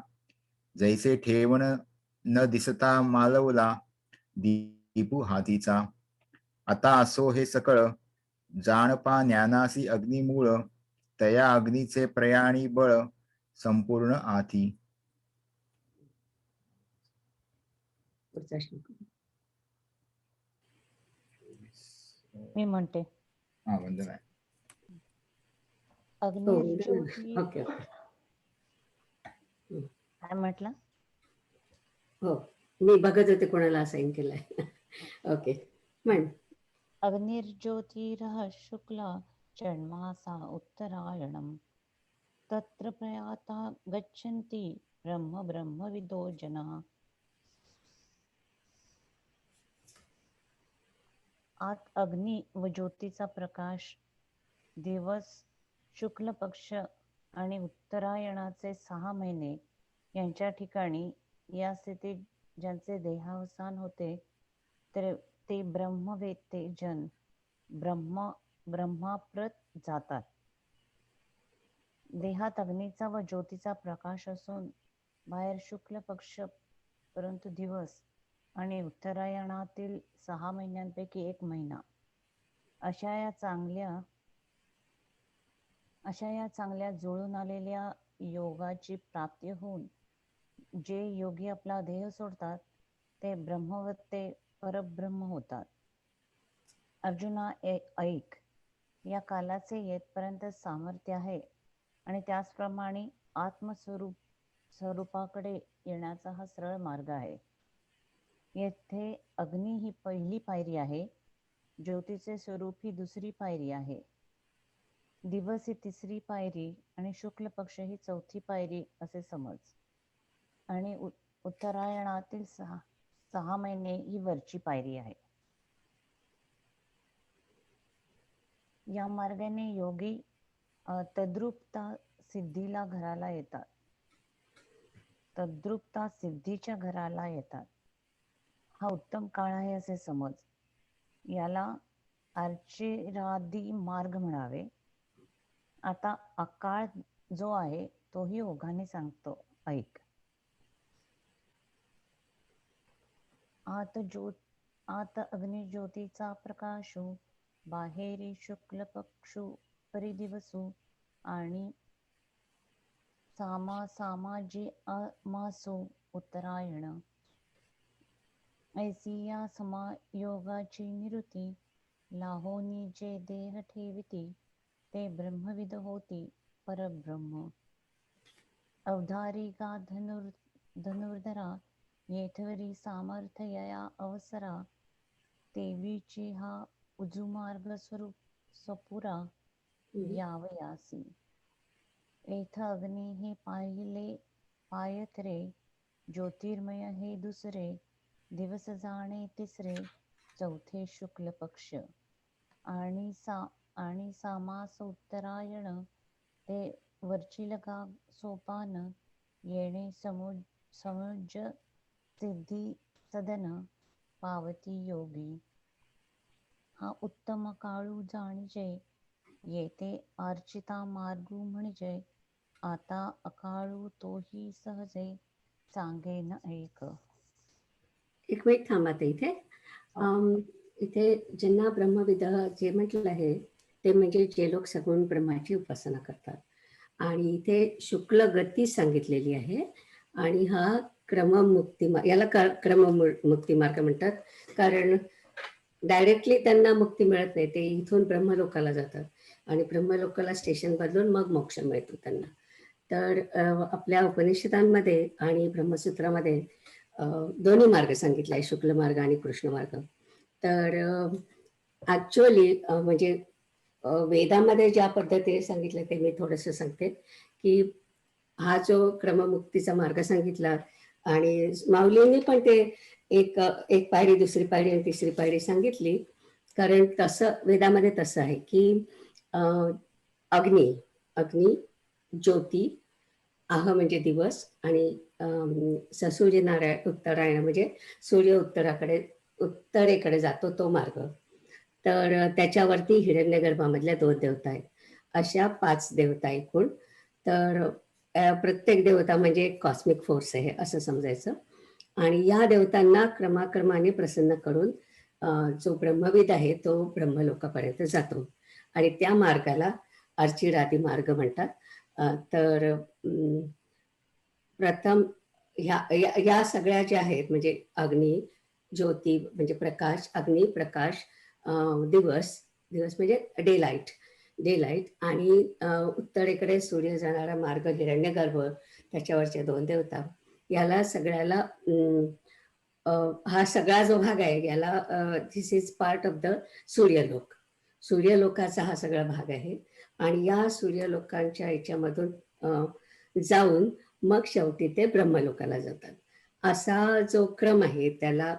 जैसे ठेवण न दिसता मालवला, दीपू हातीचा. आता असो हे सकळ, जाणपा ज्ञानासी अग्निमूळ. तया अग्नीचे प्रयाणी बळ, संपूर्ण आथी. पुढचा श्लोक. मी म्हणते हा, वंदना. हो, अग्निर्ज्योती. Okay okay. काय म्हटलं? हो, मी बघत होते कोणाला असाइन केलाय. ओके, म्हण. अग्निर्ज्योतिरः शुक्ला षण्मासा उत्तरायणम्. तत्र प्रयाता गच्छन्ति ब्रह्मविदो जनाः. आत अग्नी व ज्योतीचा प्रकाश, दिवस, शुक्ल पक्ष आणि उत्तरायणाचे 6 महिने यांच्या ठिकाणी या स्थितीत ज्यांचे देहावसान होते, तर ते ब्रह्मवेत्ते जन ब्रह्माप्रत जातात. देहात अग्नीचा व ज्योतीचा प्रकाश असून बाहेर शुक्ल पक्ष, परंतु दिवस आणि उत्तरायणातील 6 महिन्यांपैकी 1 महिना अशा या चांगल्या जुळून आलेल्या योगाची प्राप्ती होऊन जे योगी आपला देह सोडतात, ते ब्रह्मवत्ते परब्रह्म होतात. अर्जुना, ऐक, या कालाचे येतपर्यंत सामर्थ्य आहे आणि त्याचप्रमाणे स्वरूपाकडे येण्याचा हा सरळ मार्ग आहे. येथे अग्नी ही पहिली पायरी आहे, ज्योतीचे स्वरूप ही दुसरी पायरी आहे, दिवस ही तिसरी पायरी आणि शुक्ल पक्ष ही चौथी पायरी असे समज. आणि उत्तरायणातील 6 महिने ही वरची पायरी आहे. या मार्गाने योगी तद्रूपता सिद्धीच्या घराला येतात. हा उत्तम काळ आहे असे समज. याला अर्चिरादी मार्ग म्हणावे. आता अकाळ जो आहे तोही ओघाने सांगतो, ऐक. आत अग्निज्योतीचा प्रकाशू, बाहेरी शुक्ल पक्षू परिदिवसू, आणि सामाजी अमासो उत्तरायण. ऐसी या समायोगाची निरुती, लाहोनी जे देह ठेविती, ते ब्रह्मविद होती परब्रह्म. अवधारी का धनुर्धरा, येथवरी सामर्थ्यया अवसरा, देवीची हा उजूमार्ग स्वपुरा यावयासी. एथ अग्नी हे पायथरे, ज्योतिर्मय हे दुसरे, दिवस जाणे तिसरे, चौथे शुक्ल पक्ष, आणि सामास उत्तरायण, ते वरची लगा सोपान, येणे समुज सिद्धी सदन, पावती योगी. हा उत्तम काळू जाणीजे, येते अर्चिता मार्गू म्हणजे, आता अकाळू तोही सहजे, सांगेन ऐक. एक मिनिट थांबा ते इथे. इथे ज्यांना ब्रह्मविद जे म्हटलं आहे ते म्हणजे जे लोक सगुण ब्रह्माची उपासना करतात. आणि इथे शुक्ल गती सांगितलेली आहे, आणि हा क्रममुक्ती याला क्रममुक्ती मार्ग म्हणतात, कारण डायरेक्टली त्यांना मुक्ती मिळत नाही. ते इथून ब्रह्मलोकाला जातात आणि ब्रह्मलोकाला स्टेशन बदलून मग मोक्ष मिळतो त्यांना. तर आपल्या उपनिषदांमध्ये आणि ब्रह्मसूत्रामध्ये दोन्ही मार्ग सांगितले आहे, शुक्ल मार्ग आणि कृष्ण मार्ग. तर ऍक्च्युअली म्हणजे वेदामध्ये ज्या पद्धतीने सांगितलं ते मी थोडंसं सांगते, की हा जो क्रममुक्तीचा मार्ग सांगितला, आणि माऊलींनी पण ते एक पायरी, दुसरी पायरी आणि तिसरी पायरी सांगितली. कारण तसं वेदामध्ये तसं आहे की अग्नी, ज्योती, आह म्हणजे दिवस, आणि ससूर्य नारायण उत्तरायण म्हणजे सूर्य उत्तरेकडे जातो तो मार्ग. तर त्याच्यावरती हिरण्यगर्भामधल्या 2 देवता आहेत. अशा 5 देवता एकूण. तर प्रत्येक देवता म्हणजे कॉस्मिक फोर्स आहे असं समजायचं. आणि या देवतांना क्रमाक्रमाने प्रसन्न करून जो ब्रह्मविद आहे तो ब्रह्मलोकापर्यंत जातो, आणि त्या मार्गाला अर्चिरादी मार्ग म्हणतात. तर प्रथम या सगळ्या ज्या आहेत म्हणजे अग्नी, ज्योती म्हणजे प्रकाश, अग्नी प्रकाश, दिवस म्हणजे डे लाईट, आणि उत्तरेकडे सूर्य जाणारा मार्ग हिरण्यगर्भ, त्याच्यावरच्या 2 देवता, याला सगळ्याला हा सगळा जो भाग आहे याला this is part of the सूर्यलोकाचा हा सगळा भाग आहे. आणि या सूर्यलोकांच्या याच्यामधून जाऊन मग शेवटी ते ब्रह्मलोकाला जातात. असा जो क्रम आहे त्याला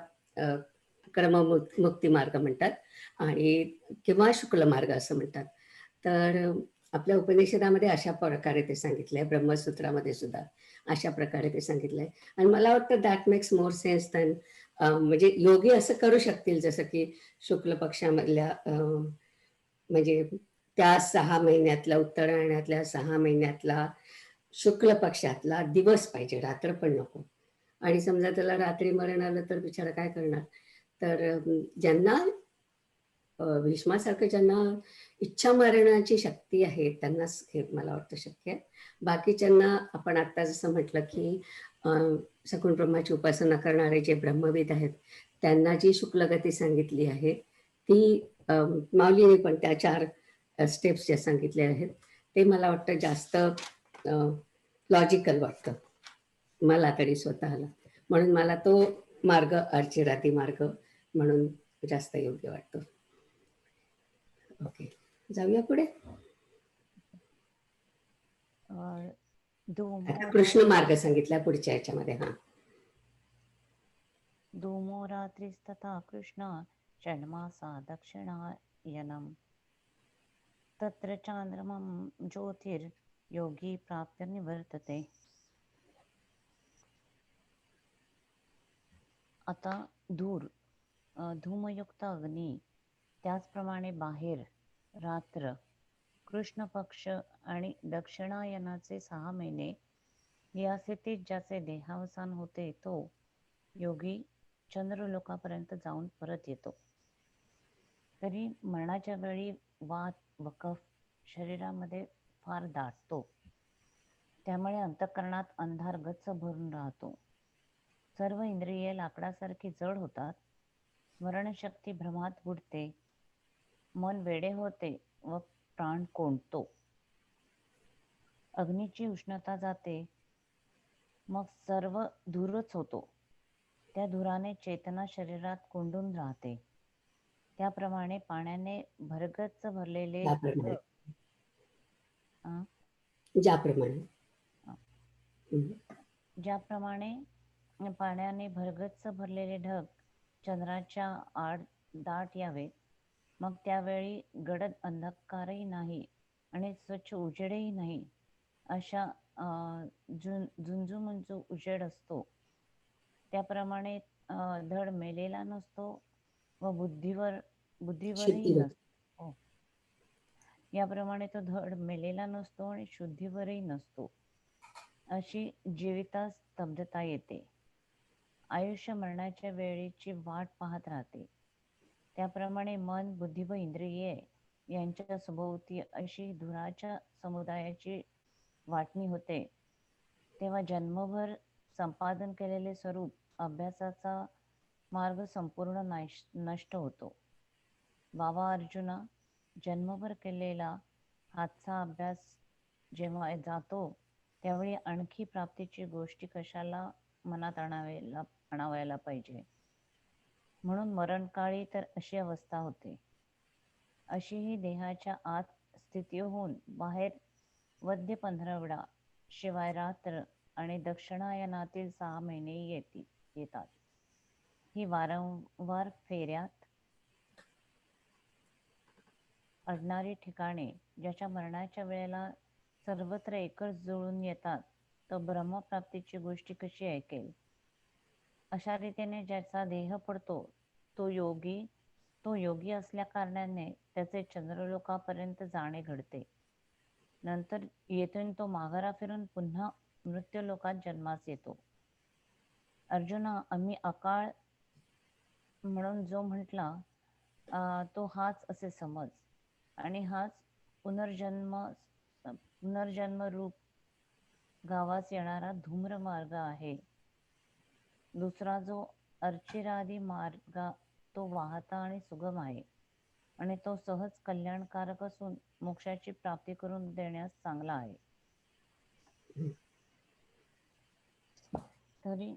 क्रममुक्ती मार्ग म्हणतात, आणि किंवा शुक्ल मार्ग असं म्हणतात. तर आपल्या उपनिषदामध्ये अशा प्रकारे ते सांगितलंय, ब्रह्मसूत्रामध्ये सुद्धा अशा प्रकारे ते सांगितलंय. आणि मला वाटतं that makes more sense than, म्हणजे योगी असं करू शकतील, जसं की शुक्ल पक्षामधल्या म्हणजे त्या 6 महिन्यातला, उत्तरायणातल्या 6 महिन्यातला शुक्ल पक्षातला दिवस पाहिजे, रात्र पण नको. आणि समजा त्याला रात्री मरण आलं तर बिचारा काय करणार. तर ज्यांना भीष्मासारखं ज्यांना इच्छा मरणाची शक्ती आहे त्यांनाच हे मला वाटतं शक्य आहे. बाकीच्यांना आपण आता जसं म्हटलं की सगुण ब्रह्माची उपासना करणारे जे ब्रह्मवेद आहेत त्यांना जी शुक्लगती सांगितली आहे ती माऊलीने पण त्या 4 स्टेप्स ज्या सांगितल्या आहेत ते मला वाटतं जास्त लॉजिकल वाटतं मला तरी स्वतःला. म्हणून मला तो मार्ग अर्चिरादी मार्ग म्हणून जास्त योग्य वाटतो. ओके, जाऊया पुढे. आता कृष्ण मार्ग सांगितला पुढच्या याच्यामध्ये. हा, धूमो रात्रिस्तथा कृष्ण, षण्मासा दक्षिणायनम, तत्र चांद्रमं ज्योतिर्योगी प्राप्य निवर्तते. आता धूमयुक्त अग्नी, त्याचप्रमाणे बाहेर रात्र, कृष्ण पक्ष आणि दक्षिणायनाचे 6 महिने या स्थितीत ज्याचे देहावसान होते तो योगी चंद्रलोकापर्यंत जाऊन परत येतो. तरी मरणाच्या वेळी वात व कफ शरीरामध्ये फार दाटतो. त्यामुळे अंतःकरणात अंधार गच्च भरून राहतो. सर्व इंद्रिये लाकडासारखी जड होतात. स्मरणशक्ती भ्रमात बुडते. मन वेडे होते व प्राण कोंडतो. अग्नीची उष्णता जाते, मग सर्व धूरच होतो. त्या धुराने चेतना शरीरात कोंडून राहते. त्याप्रमाणे पाण्याने भरगच्च भरलेले त्याप्रमाणे अं, ज्याप्रमाणे अं, हम्म. ज्याप्रमाणे पाण्याने भरगच्च भरलेले ढग चंद्राच्या आड दाट यावे, मग त्यावेळी गडद अंधकारही नाही आणि स्वच्छ उजेडही नाही, अशा झुंजूमुंजू उजेड असतो. त्याप्रमाणे धड मेलेला नसतो व बुद्धीवरही शुद्धीवर नसतो. हो. याप्रमाणे तो धड मेलेला नसतो आणि शुद्धीवरही नसतो. अशी जीवितास स्तब्धता येते. आयुष्य मरणाच्या वेळेची वाट पाहत राहते. त्याप्रमाणे मन, बुद्धी व इंद्रिये यांच्या सभोवती अशी धुराच्या समुदायाची वाटणी होते. तेव्हा जन्मभर संपादन केलेले स्वरूप अभ्यासाचा मार्ग संपूर्ण नष्ट होतो. बाबा अर्जुना, जन्मभर केलेला हातचा अभ्यास जेव्हा जातो त्यावेळी आणखी प्राप्तीची गोष्टी कशाला मनात आणावयाला पाहिजे. म्हणून मरणकाळी तर अशी अवस्था होते. अशी ही देहाच्या आत स्थिती होऊन बाहेर वद्य 15 शिवाय रात्र आणि दक्षिणायनातील 6 महिने येतात. ही वारंवार फेऱ्यात अडणारी ठिकाणे ज्याच्या मरणाच्या वेळेला सर्वत्र एकच जुळून येतात, तो ब्रह्मप्राप्तीची गोष्टी कशी ऐकेल? अशा रीतीने ज्याचा देह पडतो तो योगी असल्या कारणाने त्याचे चंद्रलोकापर्यंत जाणे घडते. नंतर येथून तो माघारा फिरून पुन्हा मृत्यूलोकात जन्मास येतो. अर्जुना, आम्ही अकाळ म्हणून जो म्हटला तो हाच असे समज, आणि हाच पुनर्जन्म रूप गावास येणारा धूम्र मार्ग आहे. दुसरा जो अर्चिरादी मार्ग तो वाहता आणि सुगम आहे, आणि तो सहज कल्याणकारक असून मोक्षाची प्राप्ती करून देण्यास चांगला आहे. तरी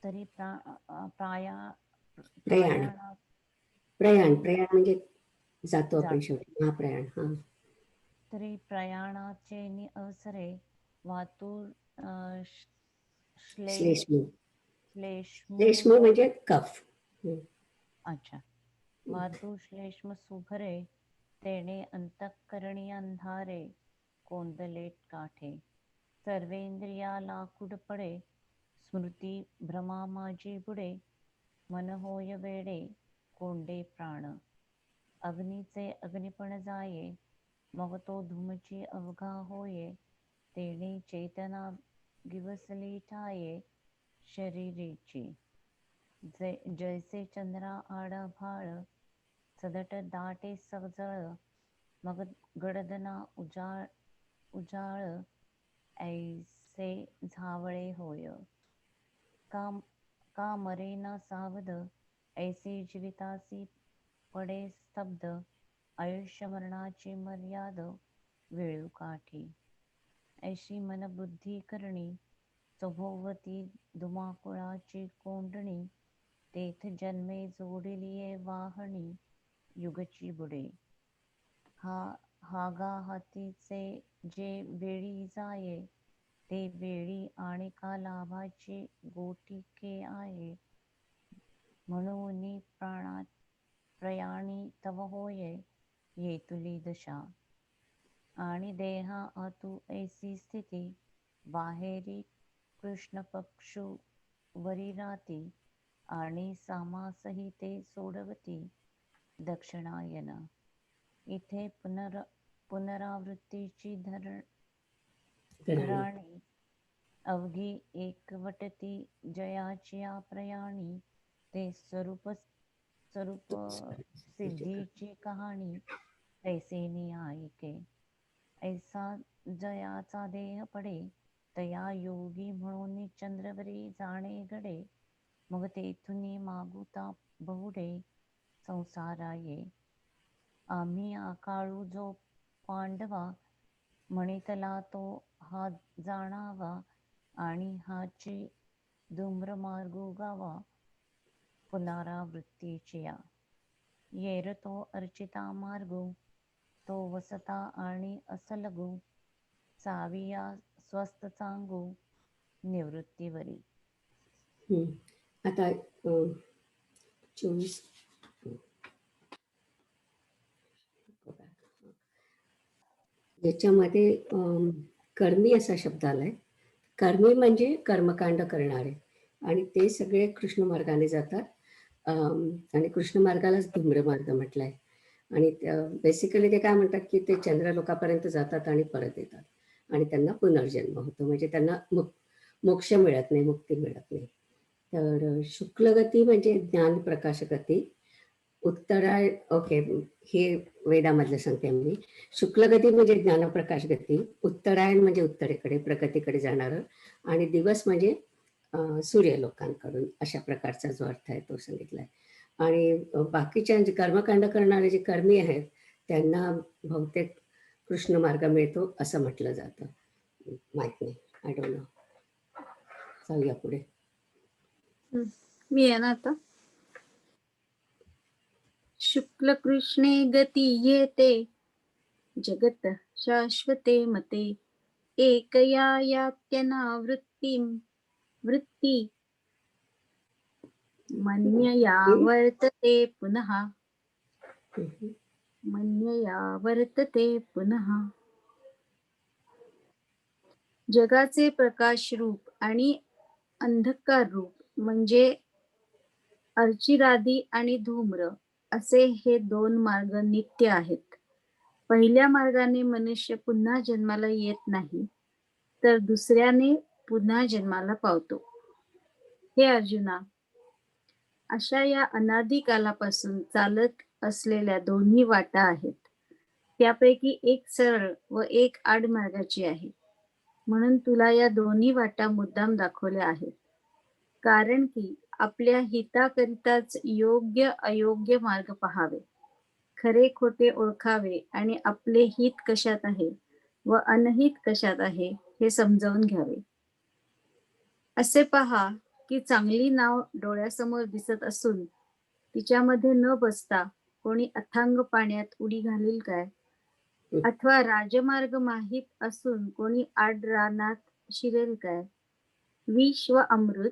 प्रयाण प्रयाणात प्रयाण प्रयाण म्हणजे जातो आपण जातो. शेवटी महाप्रयाण. हा तरी प्रयाणाचे अवसरे वातुर श्लेष्म श्लेष्म म्हणजे कफ. अच्छा वातु श्लेष्म सुभरे तेणे अंतःकरणी अंधारे कोंदलेट काठे सर्वेंद्रिया लाकूड पडे स्मृती भ्रमा माझी बुडे मन होय वेडे कोंडे प्राण अग्नीचे अग्निपण जाये मग तो धूमची अवघा होये तेणे चेतना गिवसली ठाये शरीरेची जैसे चंद्रा आडा भाळ सदट दाटे सजळ मग गडदना उजाळ ऐसे झावळे होय का मरेना सावध ऐसे जीवितासी पडे स्तब्ध आयुष्य मरणाची मर्याद वेळू काठी ऐशी मनबुद्धी करणी सभोवती धुमाकुळाची कोंडणी तेथ जन्मे जोडिलिये वाहणी युगची बुडे हागा हातीचे जे वेळी जाये ते वेळी आणि का लाभाची गोटिके आहे म्हणून प्रयाणी तव होये येतुली दशा आणि देहा आतु ऐसी स्थिती बाहेरी कृष्ण पक्षु वरी राती आणि सामासही ते सोडवती दक्षिणायन. इथे पुनरावृत्तीची घराणे. धराणी अवघी एकवटती जयाच्या प्रयाणी ते स्वरूप सिद्धीची कहाणी तैसे नियायिके ऐसा जयाचा देह पडे तया योगी म्हणून चंद्रवरी जाणे घडे मग तेथुनी मागुता बहुडे संसाराये आम्ही आकाळू जो पांडवा म्हणितला तो हा जाणावा आणि हाची धूम्रमार्गो गावा पुनरावृत्तीचिया येर तो अर्चिता मार्गो तो वसता आणि असलगो साविया स्वस्त चांगो निवृत्तीवरी. आता 24 याच्यामध्ये कर्मी असा शब्द आलाय. कर्मी म्हणजे कर्मकांड करणारे आणि ते सगळे कृष्ण मार्गाने जातात. आणि कृष्ण मार्गालाच धूम्रमार्ग म्हटलाय. आणि बेसिकली ते काय म्हणतात की ते चंद्रलोकापर्यंत जातात आणि परत येतात आणि त्यांना पुनर्जन्म होतो, म्हणजे त्यांना मोक्ष मिळत नाही, मुक्ती मिळत नाही. तर शुक्लगती म्हणजे ज्ञान प्रकाशगती. उत्तरायण, ओके, हे वेदामधलं सांगते मी. शुक्लगती म्हणजे ज्ञानप्रकाश गती, उत्तरायण म्हणजे उत्तरेकडे प्रगतीकडे जाणारं, आणि दिवस म्हणजे सूर्यलोकांकडून, अशा प्रकारचा जो अर्थ आहे तो सांगितलाय. आणि बाकीच्या जे कर्मकांड करणारे जे कर्मी आहेत त्यांना बहुतेक कृष्ण मार्ग मिळतो असं म्हटलं जातं. माहित नाही, आय डोंट नो. जाऊया पुढे. मी आहे ना आता. शुक्ल कृष्णे गती येते जगत शाश्वते मते एकया यात्यना वृत्ती मन्यया वर्तते पुनः. मन्यया वर्तते पुनः. जगाचे प्रकाश रूप आणि अंधकार रूप म्हणजे अर्चिरादी आणि धूम्र असे हे दोन मार्ग नित्य आहेत. पहिल्या मार्गाने मनुष्य पुन्हा जन्माला येत नाही, तर दुसऱ्याने पुन्हा जन्माला पावतो. हे अर्जुना, अशा या अनादी कालापासून चालत असलेल्या दोन्ही वाटा आहेत. त्यापैकी एक सरळ व एक आडमार्गाची आहे. म्हणून तुला या दोन्ही वाटा मुद्दाम दाखवल्या आहेत, कारण की आपल्या हिताकरिताच योग्य अयोग्य मार्ग पहावे, खरे खोटे ओळखावे आणि आपले हित कशात आहे व अनहित कशात आहे हे समजावून घ्यावे. असे पहा की चांगली नाव डोळ्यासमोर दिसत असून तिच्यामध्ये न बसता कोणी अथांग पाण्यात उडी घालील काय? अथवा राजमार्ग माहीत असून कोणी आड रानात शिरेल काय? विष व अमृत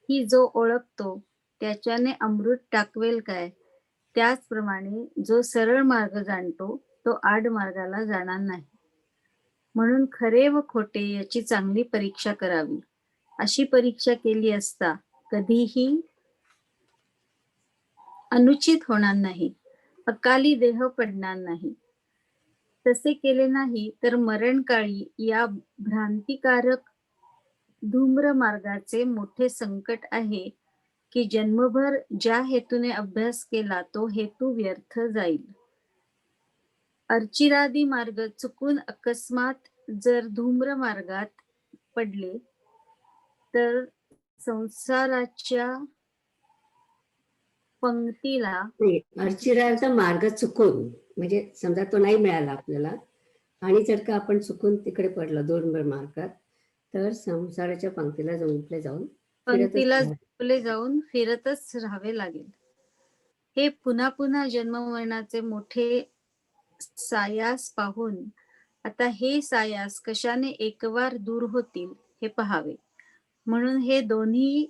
ही जो ओळखतो त्याच्याने अमृत टाकवेल काय? त्याचप्रमाणे जो सरळ मार्ग जाणतो तो आड मार्गाला जाणार नाही. म्हणून खरे व खोटे याची चांगली परीक्षा करावी. अशी परीक्षा केली असता कधीही अनुचित होणार नाही, अकाली देह पडणार नाही. तसे केले नाही तर मरणकाळी या भ्रांतिकारक धूम्र मार्गाचे मोठे संकट आहे की जन्मभर ज्या हेतूने अभ्यास केला तो हेतू व्यर्थ जाईल. अर्चिरादी मार्ग चुकून अकस्मात जर धूम्र मार्गात पडले तर संसाराच्या पंक्तीला अर्चिराचा मार्ग चुकून म्हणजे समजा तो नाही मिळाला आपल्याला आणि जर का आपण चुकून तिकडे पडलो धूम्र मार्गात, तर संसाराच्या पंक्तीला जाऊन फिरतच राहावे लागेल. हे पुन्हा पुन्हा जन्म मरणाचे मोठे सायास पाहून आता हे सायास कशाने एकवार दूर होतील हे पहावे. म्हणून हे दोन्ही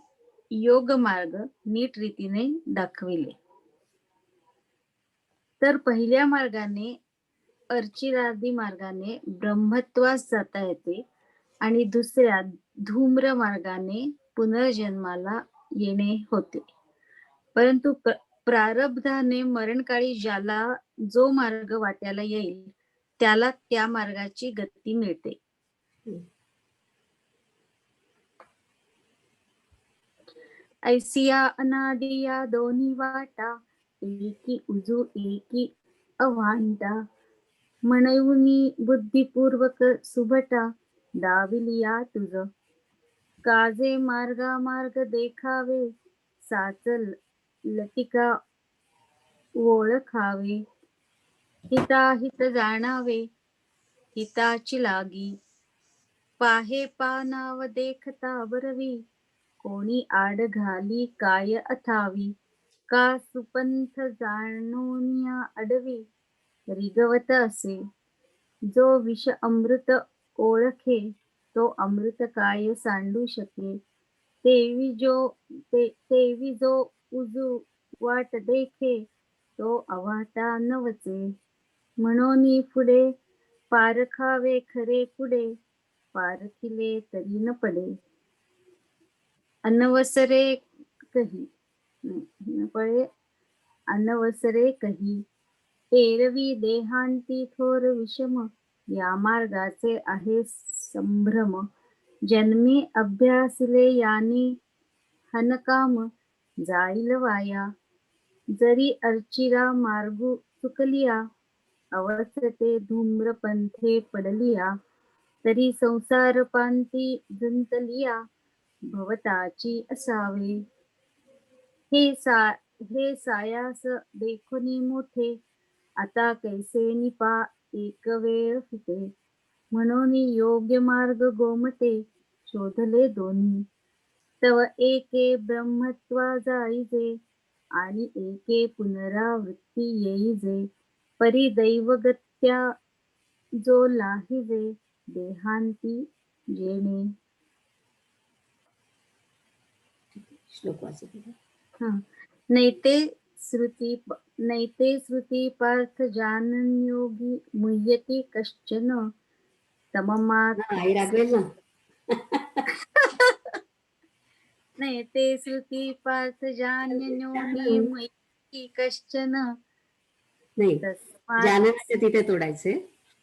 योग मार्ग नीट रीतीने दाखविले. तर पहिल्या मार्गाने अर्चिरादी मार्गाने ब्रह्मत्वास जाता येते आणि दुसऱ्या धूम्र मार्गाने पुनर्जन्माला येणे होते. परंतु प्रारब्धाने मरणकाळी ज्याला जो मार्ग वाट्याला येईल त्याला त्या मार्गाची गती मिळते. ऐसिया अनादिया दोन्ही वाटा, एकी उजू एकी अवांटा. म्हणूनी बुद्धिपूर्वक सुभटा, दाविलिया तुझ. काजे मार्गा मार्ग देखावे, साचल लटिका ओळखावे. हिताहित जाणावे, हिताची लागी. पाहे पानाव देखता बरवी, कोणी आड घाली काय अथावी. का सुपंथ जाणूनिया अडवी, रिगवत असे. जो विष अमृत ओळखे, तो अमृत काय सांडू शके. तेवी जो उजू वाट देखे, तो अवाटा नवचे. म्हणून पुढे पारखावे खरे पुढे, पारखिले तरी न पडे. अनवसरे कही न पळे, अनवसरे कही. एरवी देहांती थोर विषम, या मार्गाचे आहे संभ्रम. जन्मी अभ्यासिले यानी हनकाम, जाईल वाया. जरी अर्चिरा मार्गू चुकलिया, अवसते धूम्रपंथे पडलिया. तरी संसार पांती जुंतलिया, भवताची असावे. हे सायास देखुनी मोठे, आता कैसे निपा एक वेळ फिटे. म्हणून योग्य मार्ग गोमटे, शोधले दोन्ही. तव एके ब्रह्मत्वा जाईजे, आणि एके पुनरावृत्ती येईजे. परी दैवगत्या जो लाहिजे, देहांती जेणे. श्लोक वाचत होता. हा. नैते श्रुती पार्थ जानन्योगी, मुह्यति कश्चन. तममात् हा, आई रागवेल ना. नैते श्रुती पार्थ जानन्योगी, मुह्यति कश्चन. नाही, तस्मात् जाननाच्या तिथे तोडायचे.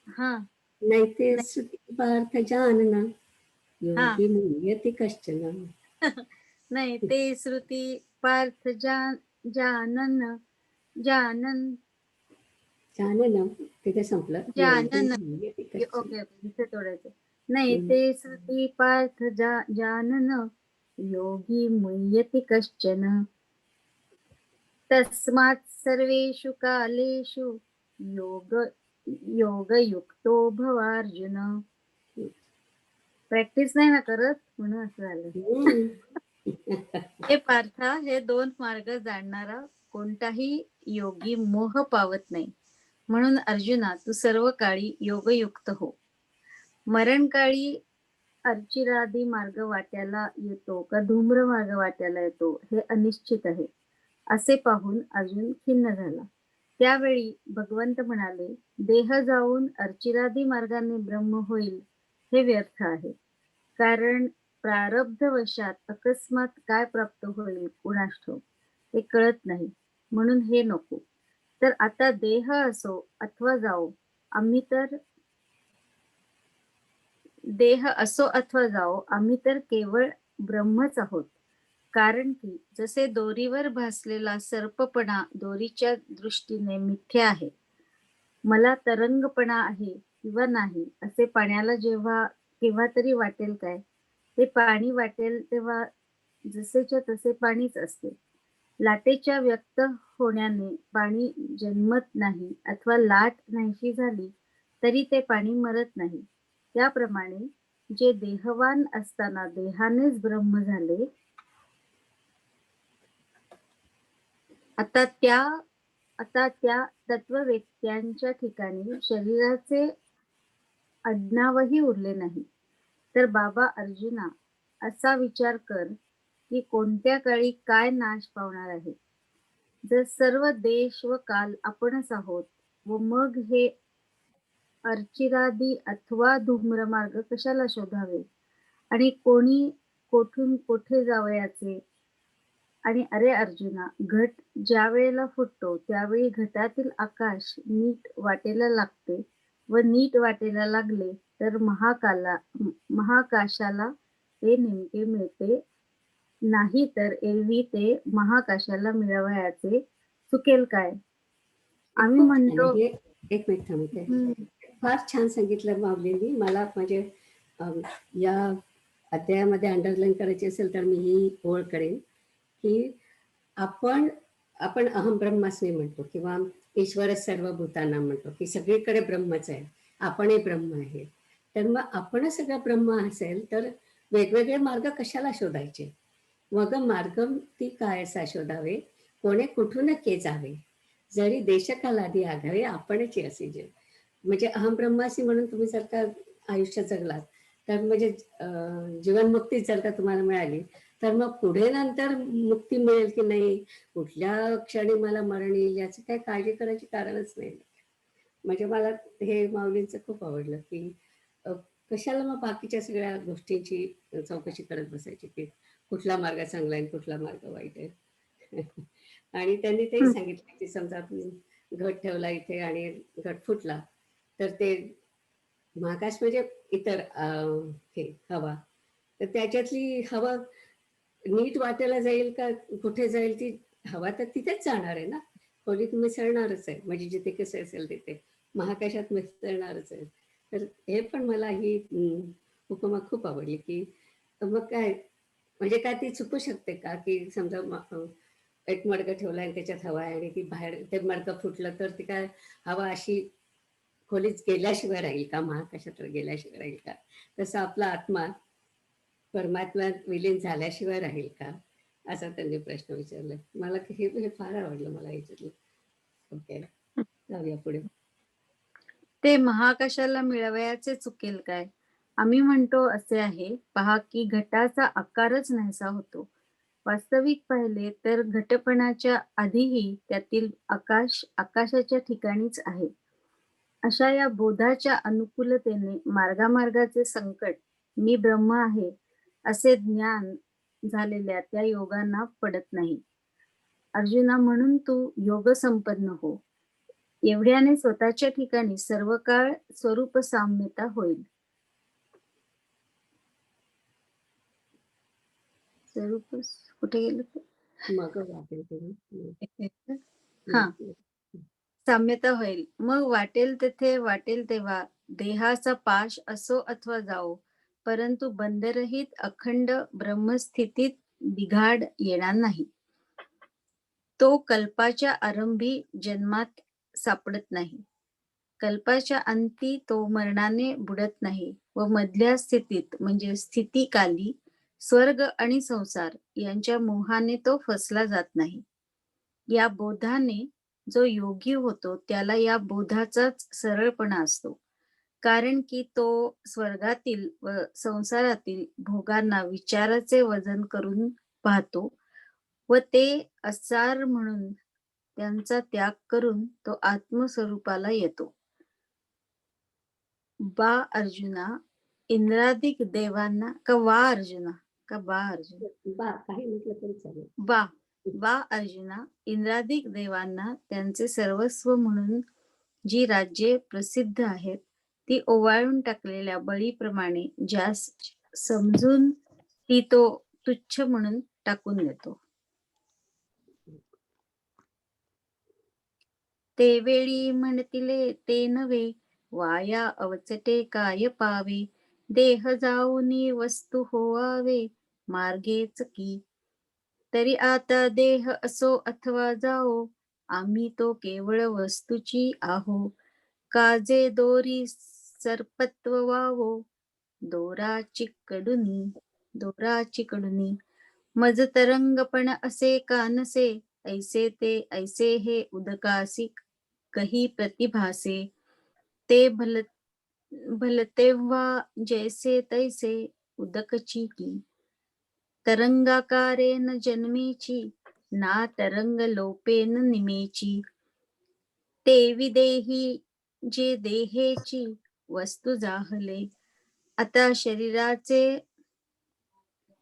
हा नाही ते श्रुती पार्थ जानना, हा. योगी मुह्यति कश्चन. नैते श्रुती पार्थ जानन जानन तिथे संपलं. जानन. योगी मुह्यति कश्चन. ओके इथे तोडायचं. नैते श्रुती पार्थ जानन, योगी मुह्यति कश्चन. तस्मात् सर्वेषु कालेषु योगयुक्तो भवार्जुन. प्रॅक्टिस नाही ना करत म्हणून असं झालं. हे पार्था, हे दोन मार्ग जाणणारा कोणताही योगी मोह पावत नाही. म्हणून अर्जुना, तू सर्व काळी योगयुक्त हो. मरणकाळी अर्चिरादी मार्ग वाट्याला येतो का धूम्र मार्ग वाट्याला येतो हे अनिश्चित आहे, असे पाहून अर्जुन खिन्न झाला. त्यावेळी भगवंत म्हणाले, देह जाऊन अर्चिरादी मार्गाने ब्रह्म होईल हे व्यर्थ आहे. कारण प्रारब्धवशात अकस्मात काय प्राप्त होईल कुणास ठाऊक, हे कळत नाही. म्हणून हे नको. तर आता देह असो अथवा जाओ, आम्ही तर केवळ ब्रह्मच आहोत. कारण की जसे दोरीवर भासलेला सर्पपणा दोरीच्या दृष्टीने मिथ्या आहे, मला तरंगपणा आहे किंवा नाही असे पाण्याला केव्हा तरी वाटेल काय. ते पाणी वाटेल तेव्हा जसेच्या तसे पाणीच असते. लाटेच्या व्यक्त होण्याने पाणी जन्मत नाही अथवा लाट नाहीशी झाली तरी ते पाणी मरत नाही. त्याप्रमाणे जे देहवान असताना देहानेच ब्रह्म झाले, आता त्या तत्ववेत्यांच्या ठिकाणी शरीराचे आडनावही उरले नाही. तर बाबा अर्जुना, असा विचार कर की कोणत्या काळी काय नाश पावणार आहे. जर सर्व देश व काल आपणच आहोत, व मग हे अर्चिरादी अथवा धूम्रमार्ग कशाला शोधावे आणि कोणी कोठून कोठे जावयाचे. आणि अरे अर्जुना, घट ज्या वेळेला फुटतो त्यावेळी घटातील आकाश नीट वाटेला लागते व नीट वाटेला लागले तर महाकाशाला ते नेमके मिळते, नाही तर एरवी ते महाकाशाला मिळवायचे चुकेल काय. आम्ही खूप छान म्हणतो आहे. हे एक मिनिट थांबते. हम्म, फार छान सांगितलं माऊलींनी. मला म्हणजे या अध्यायामध्ये अंडरलाईन करायची असेल तर मी ही ओळ करेन की आपण आपण अहम ब्रह्मास्मी म्हणतो किंवा ईश्वर सर्वभूतांना म्हणतो की सगळीकडे ब्रह्मच आहे, आपणही ब्रह्म आहे. तर मग आपण सगळं ब्रह्म असेल तर वेगवेगळे मार्ग कशाला शोधायचे? मग मार्ग ती काय असा शोधावे, कोणे कुठून के जावे, जरी देशकालादी आघावे आपणची असे जे. म्हणजे अहम ब्रह्मासी म्हणून तुम्ही जर का आयुष्य जगलात तर म्हणजे जीवनमुक्ती जर का तुम्हाला मिळाली तर मग पुढे नंतर मुक्ती मिळेल की नाही, कुठल्या क्षणी मला मरण येईल याची काही काळजी करायची कारणच नाही. म्हणजे मला हे माऊलींचं खूप आवडलं की अ, कशाला मग बाकीच्या सगळ्या गोष्टींची चौकशी करत बसायची की कुठला मार्ग चांगला आहे कुठला मार्ग वाईट आहे. आणि त्यांनी तेही हम्म, सांगितलं की समजा आपण घट ठेवला इथे आणि घट फुटला तर ते महाकाश म्हणजे इतर हे हवा, तर त्याच्यातली हवा नीट वाटेला जाईल का कुठे जाईल, ती हवा तर तिथेच जाणार आहे ना, खोलीत मिसळणारच आहे. म्हणजे जिथे कसं असेल तिथे महाकाशात मिसळणारच आहे. तर हे पण मला ही उपमा खूप आवडली की मग काय म्हणजे काय ती चुकू शकते का की समजा एक मडकं ठेवलं आणि त्याच्यात हवा आहे आणि ती बाहेर ते मडकं फुटलं तर ती काय हवा अशी खोलीत गेल्याशिवाय राहील का, महाकाशात गेल्याशिवाय राहील का? तसं आपला आत्मा परमात्म्यात विलीन झाल्याशिवाय राहील का, असा त्यांनी प्रश्न विचारला. मला हे फार आवडलं मला ह्याच्यातलं. ओके, जाऊया पुढे. ते महाकाशाला मिळवायचे चुकेल काय. आम्ही म्हणतो असे आहे, पहा की घटाचा आकारच नाहीसा होतो. वास्तविक पाहिले तर घटपणाच्या आधीही त्यातील आकाश आकाशाच्या ठिकाणीच आहे. अशा या बोधाच्या अनुकूलतेने मार्गामार्गाचे संकट मी ब्रह्म आहे असे ज्ञान झालेल्या त्या योगांना पडत नाही. अर्जुना, म्हणून तू योग संपन्न हो. एवढ्याने स्वतःच्या ठिकाणी सर्व काळ स्वरूप साम्यता होईल. स्वरूप कुठे गेलं ते? मग वाटेल तेव्हा. हा, साम्यता होईल. मग वाटेल तेथे वाटेल तेव्हा देहाचा पाश असो अथवा जाओ, परंतु बंधरहित अखंड ब्रह्मस्थितीत बिघाड येणार नाही. तो कल्पाच्या आरंभी जन्मात सापडत नाही, कल्पाच्या अंती तो मरणाने बुडत नाही व मधल्या स्थितीत म्हणजे स्थितीकाली स्वर्ग आणि संसार यांच्या मोहाने तो फसला जात नाही. या बोधाने जो योगी होतो त्याला या बोधाचाच सरळपणा असतो, कारण की तो स्वर्गातील व संसारातील भोगांना विचाराचे वजन करून पाहतो व ते असार म्हणून त्यांचा त्याग करून तो आत्मस्वरूपाला येतो. बा अर्जुना, इंद्रादिक देवांना का वा अर्जुना का बा अर्जुना बा काही म्हटलं तरी चालेल. बा बा अर्जुना, इंद्रादिक देवांना त्यांचे सर्वस्व म्हणून जी राज्ये प्रसिद्ध आहेत ती ओवाळून टाकलेल्या बळीप्रमाणे ज्यास समजून ती तो तुच्छ म्हणून टाकून देतो. ते वेळी म्हणतिले ते नव्हे, वाया अवचटे काय पावे, देह जाऊनी वस्तू होवावे मार्गेच की. तरी आता देह असो अथवा जाओ, आम्ही तो केवळ वस्तूची आहो. काजे दोरी सर्पत्व वावो, दोराची कडुनी मज तरंगपण असे का नसे, ऐसे ते ऐसे हे उदकासी कही प्रतिभासे. ते भलतेव्हा जैसे तैसे उदकची की. तरंगाकारेन जन्मेची ना तरंग लोपेन निमेची. ते विदेही जे देहेची वस्तू जाहले, आता शरीराचे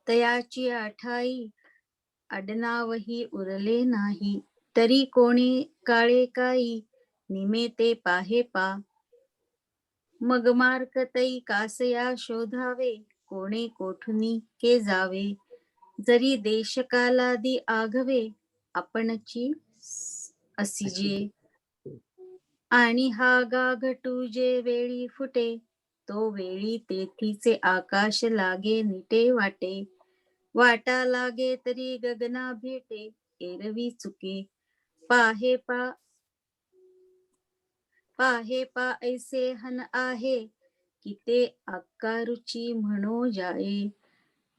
तयाची आठाई आडनावही उरले नाही. तरी कोणी काळे काई निमे ते पाहे पा. मग मार्कतई कासया शोधावे, कोणे कोठुनी के जावे. जरी देशकालादी आघवे, आपणची असिजे. आणि हा गाघटू जे वेळी फुटे, तो वेळी तेथीचे आकाश लागे निटे वाटे. वाटा लागे तरी गगना भेटे, एरवी चुके. पाहे पा ऐसे हन आहे, की ते आकारुची म्हणो जाये.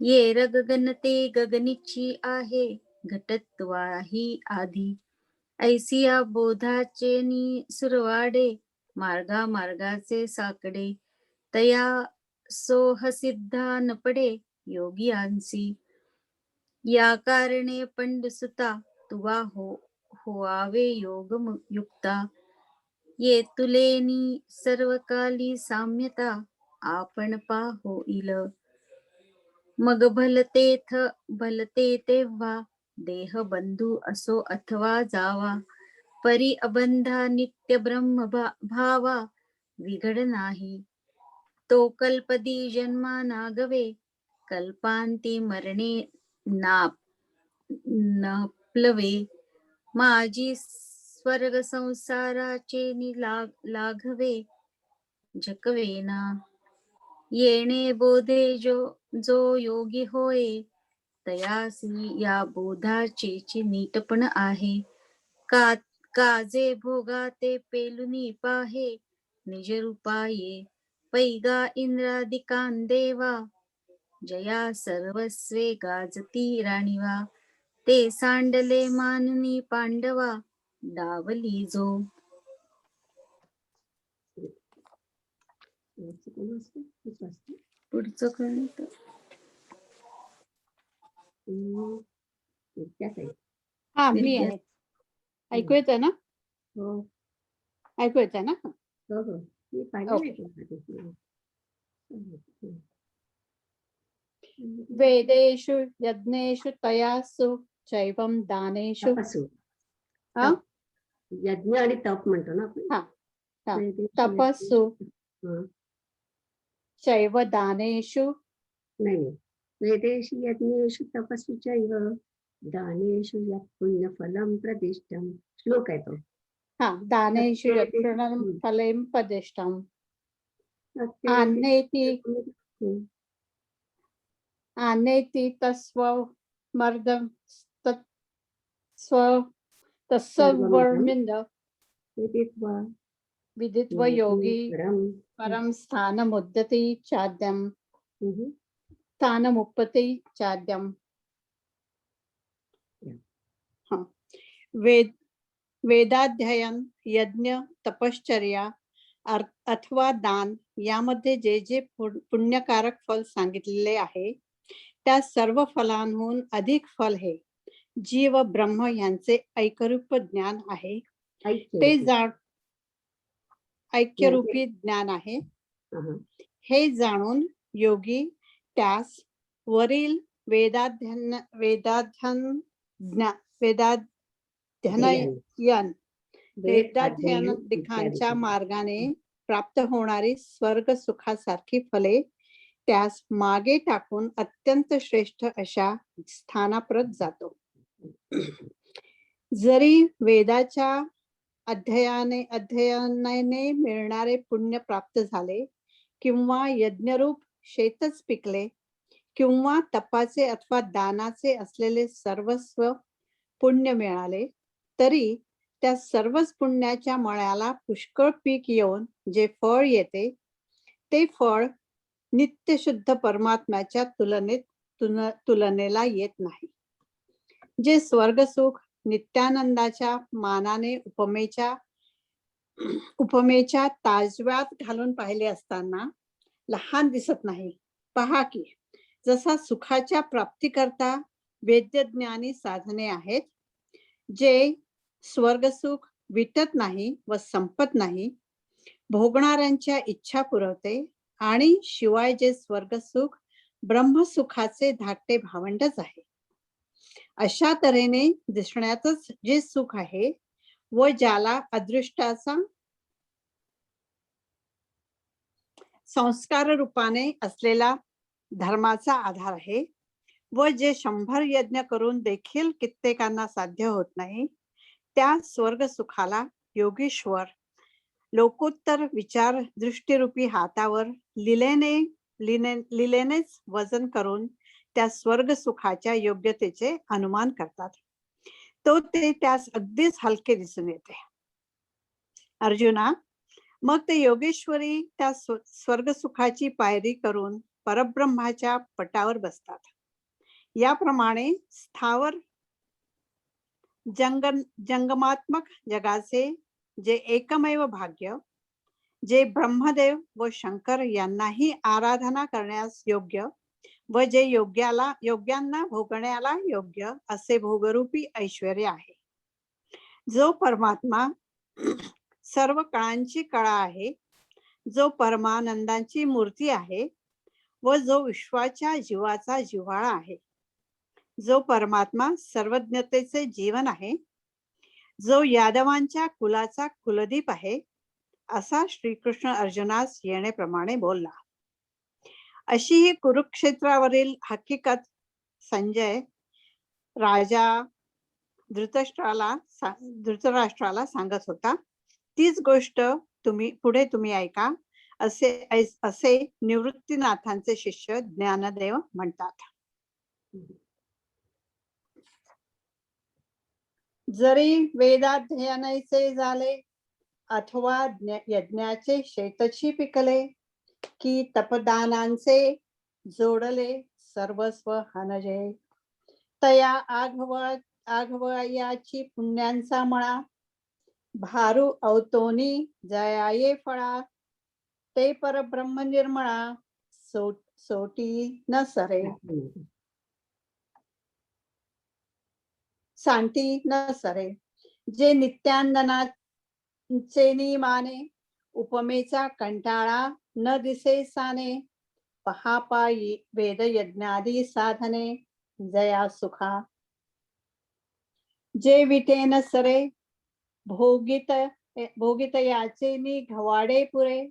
येर गगन ते गगनीची आहे, घटत्वाही आधी. ऐसिया बोधाचे नि सुरवाडे, मार्गा मार्गाचे साकडे. तया सोहसिद्धा न पडे, योगियांसी. या कारणे पंडसुता, तुवा होआवे योग युक्ता. ये तुलेनी सर्वकाली साम्यता, आपण होईल. मग भलते तेव्हा, देह बंधू असो अथवा जावा. परी अबंधा नित्य ब्रह्म भावा, विघड नाही. तो कल्पदी जन्मा नागवे, कल्पांती मरणे नापलवे. माझी स्वर्ग संसाराचे लाघवे, झकवेना. येणे बोधे जो योगी होय, तयासी या बोधाचे नीटपण आहे. काजे भोगा ते पेलुनी पाहे, निज रूपाये. पैगा इंद्रादिकां देवा, जया सर्वस्वे गाजती राणीवा. ते सांडले मानुनी पांडवा, डावली जो. पुढचं कळत हा मी आहे. ऐकू येतंय ना? हो ऐकू येतंय ना? हो हो मी पाहिलं ओके. नाही. वेदेषु यज्ञेषु तयासु चैवं दानेषु. तपस्सु. हा? यज्ञ आणि तप म्हणतो ना आपण. हा, हा. वेदेषु तपस्सु हं. चैव दानेषु. नाही वेदेषु यज्ञेषु तपस्सु चैव दानेषु यत् पुण्यफलं प्रदिष्टम्. श्लोक आहे तो. हा, दानेषु सत्यवेदेषु- यत्पुण्यं फलें प्रदिष्टम्. सत्यवेदेषु- हं. आनेति तस्वमर्दं तत्सवर्मिन्द विदित्वा विदित्वा योगी परं परं स्थानमुद्यते चाद्यं हं. स्थानमुपते चाद्यं. Yeah. वेदाध्ययन, यज्ञ, तपश्चर्या अथवा दान यामध्ये जे जे पुण्यकारक फल सांगितलेले आहे, त्या सर्व फलांहून अधिक फल हे जीव ब्रह्म यांचे ऐक्यरूप ज्ञान आहे. ते ऐक्यरूपी ज्ञान आहे. हे जाणून योगी त्यास वरील वेदाध्ययनाच्या मार्गाने प्राप्त होणारी स्वर्ग सुखासारखी फले त्यास मागे टाकून अत्यंत श्रेष्ठ अशा स्थानाप्रत जातो. जरी वेदाच्या अध्ययनाने मिळणारे पुण्य प्राप्त झाले, किंवा यज्ञरूप शेतच पिकले, किंवा तपाचे अथवा दानाचे असलेले सर्वस्व पुण्य मिळाले, तरी त्या सर्वच पुण्याच्या मळ्याला पुष्कळ पीक येऊन जे फळ येते, ते फळ नित्य शुद्ध परमात्म्याच्या तुलनेला येत नाही. जे स्वर्गसुख नित्यानंदाच्या मानाने उपमेच्या ताजव्यात घालून पाहिले असताना लहान दिसत नाही. पहा की जसा सुखाच्या प्राप्तीकरता वेद्यज्ञानी साधने आहेत, जे स्वर्गसुख विटत नाही व संपत नाही, भोगणाऱ्यांच्या इच्छा पुरवते, आणि शिवाय जे स्वर्गसुख ब्रह्मसुखाचे धाकटे भावंडच आहे. अशा तऱ्हेने दिसण्यातच जे सुख आहे व ज्याला अदृष्टाचा संस्कार रूपाने असलेला धर्माचा आधार आहे व जे 100 यज्ञ करून देखील कित्येकांना साध्य होत नाही, त्या स्वर्ग सुखाला योगेश्वर लोकोत्तर विचार दृष्टीरूपी हातावर लिलेनेच वजन करून त्या स्वर्ग सुखाच्या योग्यतेचे अनुमान करतात. तो ते त्यास अगदीच हलके दिसून येते. अर्जुना, मग ते योगेश्वरी त्या स्वर्ग सुखाची पायरी करून परब्रह्माच्या पटावर बसतात. याप्रमाणे स्थावर जंगमात्मक जगाचे जे एकमेव भाग्य, जे ब्रह्मदेव व शंकर यांनाही आराधना करण्यास योग्य व जे योग्यांना भोगण्याला योग्य असे भोगरूपी ऐश्वर्य आहे, जो परमात्मा सर्व काळांची कळा आहे, जो परमानंदाची मूर्ती आहे व जो विश्वाच्या जीवाचा जिव्हाळा आहे, जो परमात्मा सर्वज्ञतेचे जीवन आहे, जो यादवांच्या कुलाचा कुलदीप आहे, असा श्रीकृष्ण अर्जुनास येण्याप्रमाणे बोलला. अशी ही कुरुक्षेत्रावरील हकीकत संजय राजा धृतराष्ट्राला सांगत होता. तीच गोष्ट तुम्ही ऐका, असे निवृत्तीनाथांचे शिष्य ज्ञानदेव म्हणतात. जरी वेदाध्ययनाचे झाले अथवा यज्ञाचे शेतची पिकले, की तपदानांचे जोडले सर्वस्व हनजे, तया आघवयाची पुण्यांचा मळा, भारू अवतोनी जयाये फळा, ते परब्रह्म निर्मळा सोटी न सरे, सांटी न सरे. जे नित्यानंदाचे नियमाने उपमेचा कंटाळा न दिसे साने, पहापायी वेद यज्ञादी साधने जया सुखा. जे विटे न सरे भोगित याचे नि घवाडे पुरे,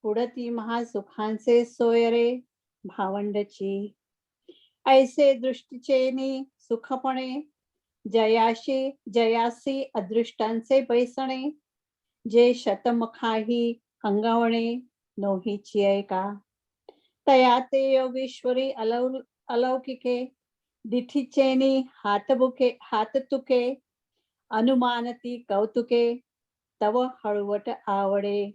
पुढती महासुखांचे सोयरे भावंडची. ऐसे दृष्टीचे नि सुखपणे जयासी अदृष्टांचे बैसणे, जे शतमुखाही अंगवणे नोहीची ऐका. तया ते योगेश्वरी अलौकिके, दिठीचेनी हाततुके, अनुमानती कौतुके, तव हळवट आवडे.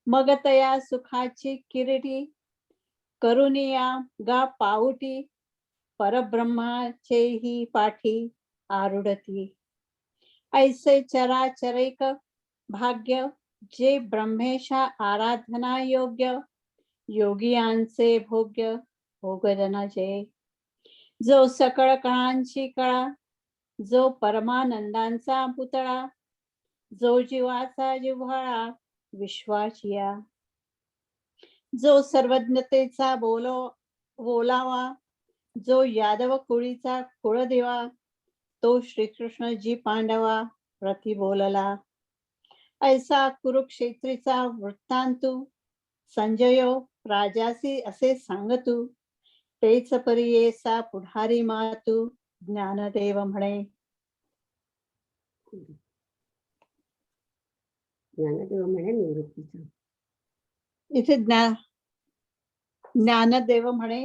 मग तया सुखाची किरीटी, करुनिया गा पाऊटी, परब्रह्माचेही पाठी आरुढती. ऐसे चराचरैक भाग्य, जे ब्रह्मेशा आराधना योग्य, योगियांचे भोग्य भोगदनाचे. जो सकळ कळांची कळा, जो परमानंदांचा पुतळा, जो जीवाचा जिव्हाळा विश्वाचिया. जो सर्वज्ञतेचा बोलावा, जो यादव कुळीचा कुळदेवा, तो श्रीकृष्ण जी पांडवा प्रति बोलला. ऐसा कुरुक्षेत्रीचा वृत्तांतू संजयो राजासी असे सांगतू, तेच परियेसा पुढारी मातू ज्ञानदेव म्हणे. ज्ञानदेव म्हणे निवृत्तीचा. इथे ज्ञानदेव म्हणे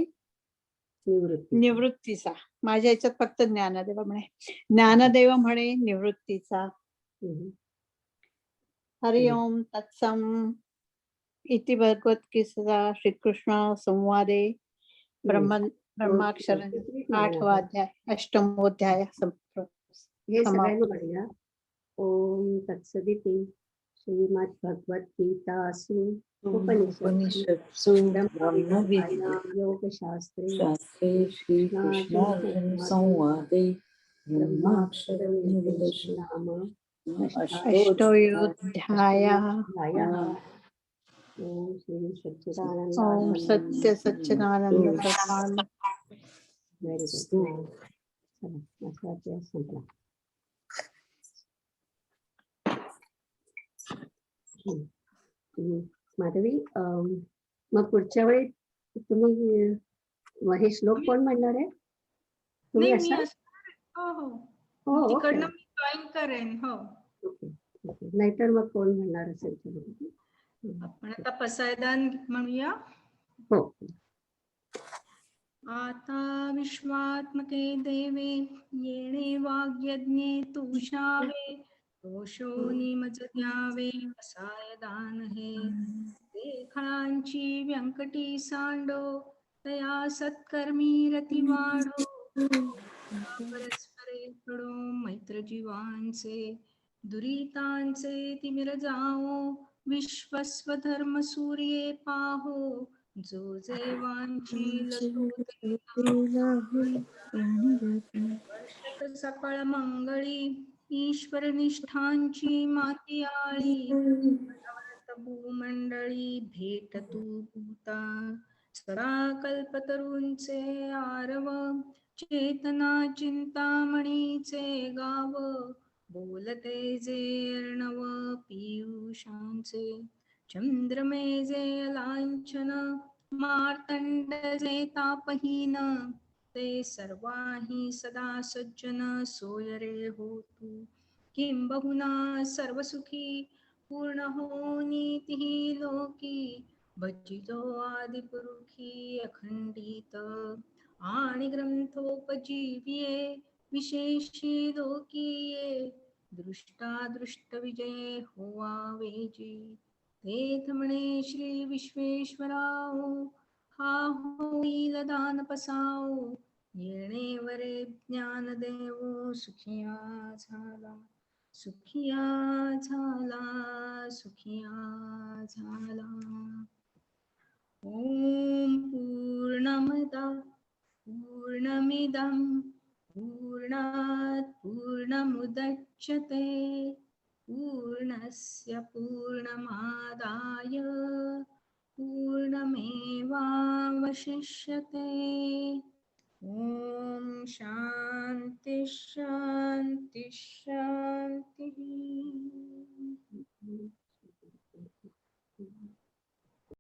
निवृत्ती. निवृत्तीचा. माझ्या याच्यात फक्त ज्ञानदेव म्हणे. ज्ञानदेव म्हणे निवृत्तीचा. हरि ओम तत्सम इति भगवद्गीता श्रीकृष्ण संवादे ब्रह्माक्षर 8वा अध्याय 8मोध्याय हे सगळ्यांनी म्हणूया. ओम तत्सदिति श्रीमद् भगवद्गीतासु उपनिषत्सु ब्रह्मविद्यायां योगशास्त्रे श्रीकृष्णार्जुन संवादे ब्रह्माक्षरनिर्देशनाम अष्टोऽध्यायः. ओम श्री सच्चिदानंद. ओम सत्य सच्चिदानंद भगवान. Very good. चला माझा अभ्यास संपला. माधवी, मग पुढच्या वेळी तुम्ही हे श्लोक कोण म्हणणार आहे? तुम्ही नाही मी असाल? हो हो हो, ओके. तिकडनं मी जॉईन करेन. हो ओके, ओके. नाहीतर मग कोण म्हणणार असेल तर. आपण आता पसायदान म्हणूया. हो. आता विश्वात्मके देवे येणे वाग्यज्ञे तुषावे दोषो निमज द्यावे पसायदान हे देखळांची व्यंकटी सांडो तया सत्कर्मी रती वाढो परस्परे पडो मैत्र जीवांचे दुरितांचे तिमिर जाओ विश्वस्वधर्म सूर्ये पाहो जो जेवांची वर्षत सकळ मंगळी ईश्वर निष्ठांची माती आळी भूमंडळी भेट तू भूता सदा कल्पतरूंचे आरव चेतना चिंतामणीचे गाव बोलते जे अर्णव पियुषांचे चंद्रमे जे लांछन मार्तंड जे तापहीन ते सर्वाही सदा सज्जन सोय रे होतु किंबहुना सर्वसुखी पूर्ण होनीतिही लोकी भजितो आदिपुरुषी अखंडित आणि ग्रंथोपजीव्ये विशेषी लोकीये दृष्टादृष्ट विजय होवावेजी तेथ म्हणे श्री विश्वेश्वराओ हा होईल दान पसाओ येणे वरे ज्ञानदेवो सुखिया झाला सुखिया झाला सुखिया झाला. ओम पूर्णमदा पूर्णमिदं पूर्णात् पूर्णमुदच्यते पूर्णस्य पूर्णमादाय पूर्णमेवावशिष्यते. ओम शांती शांती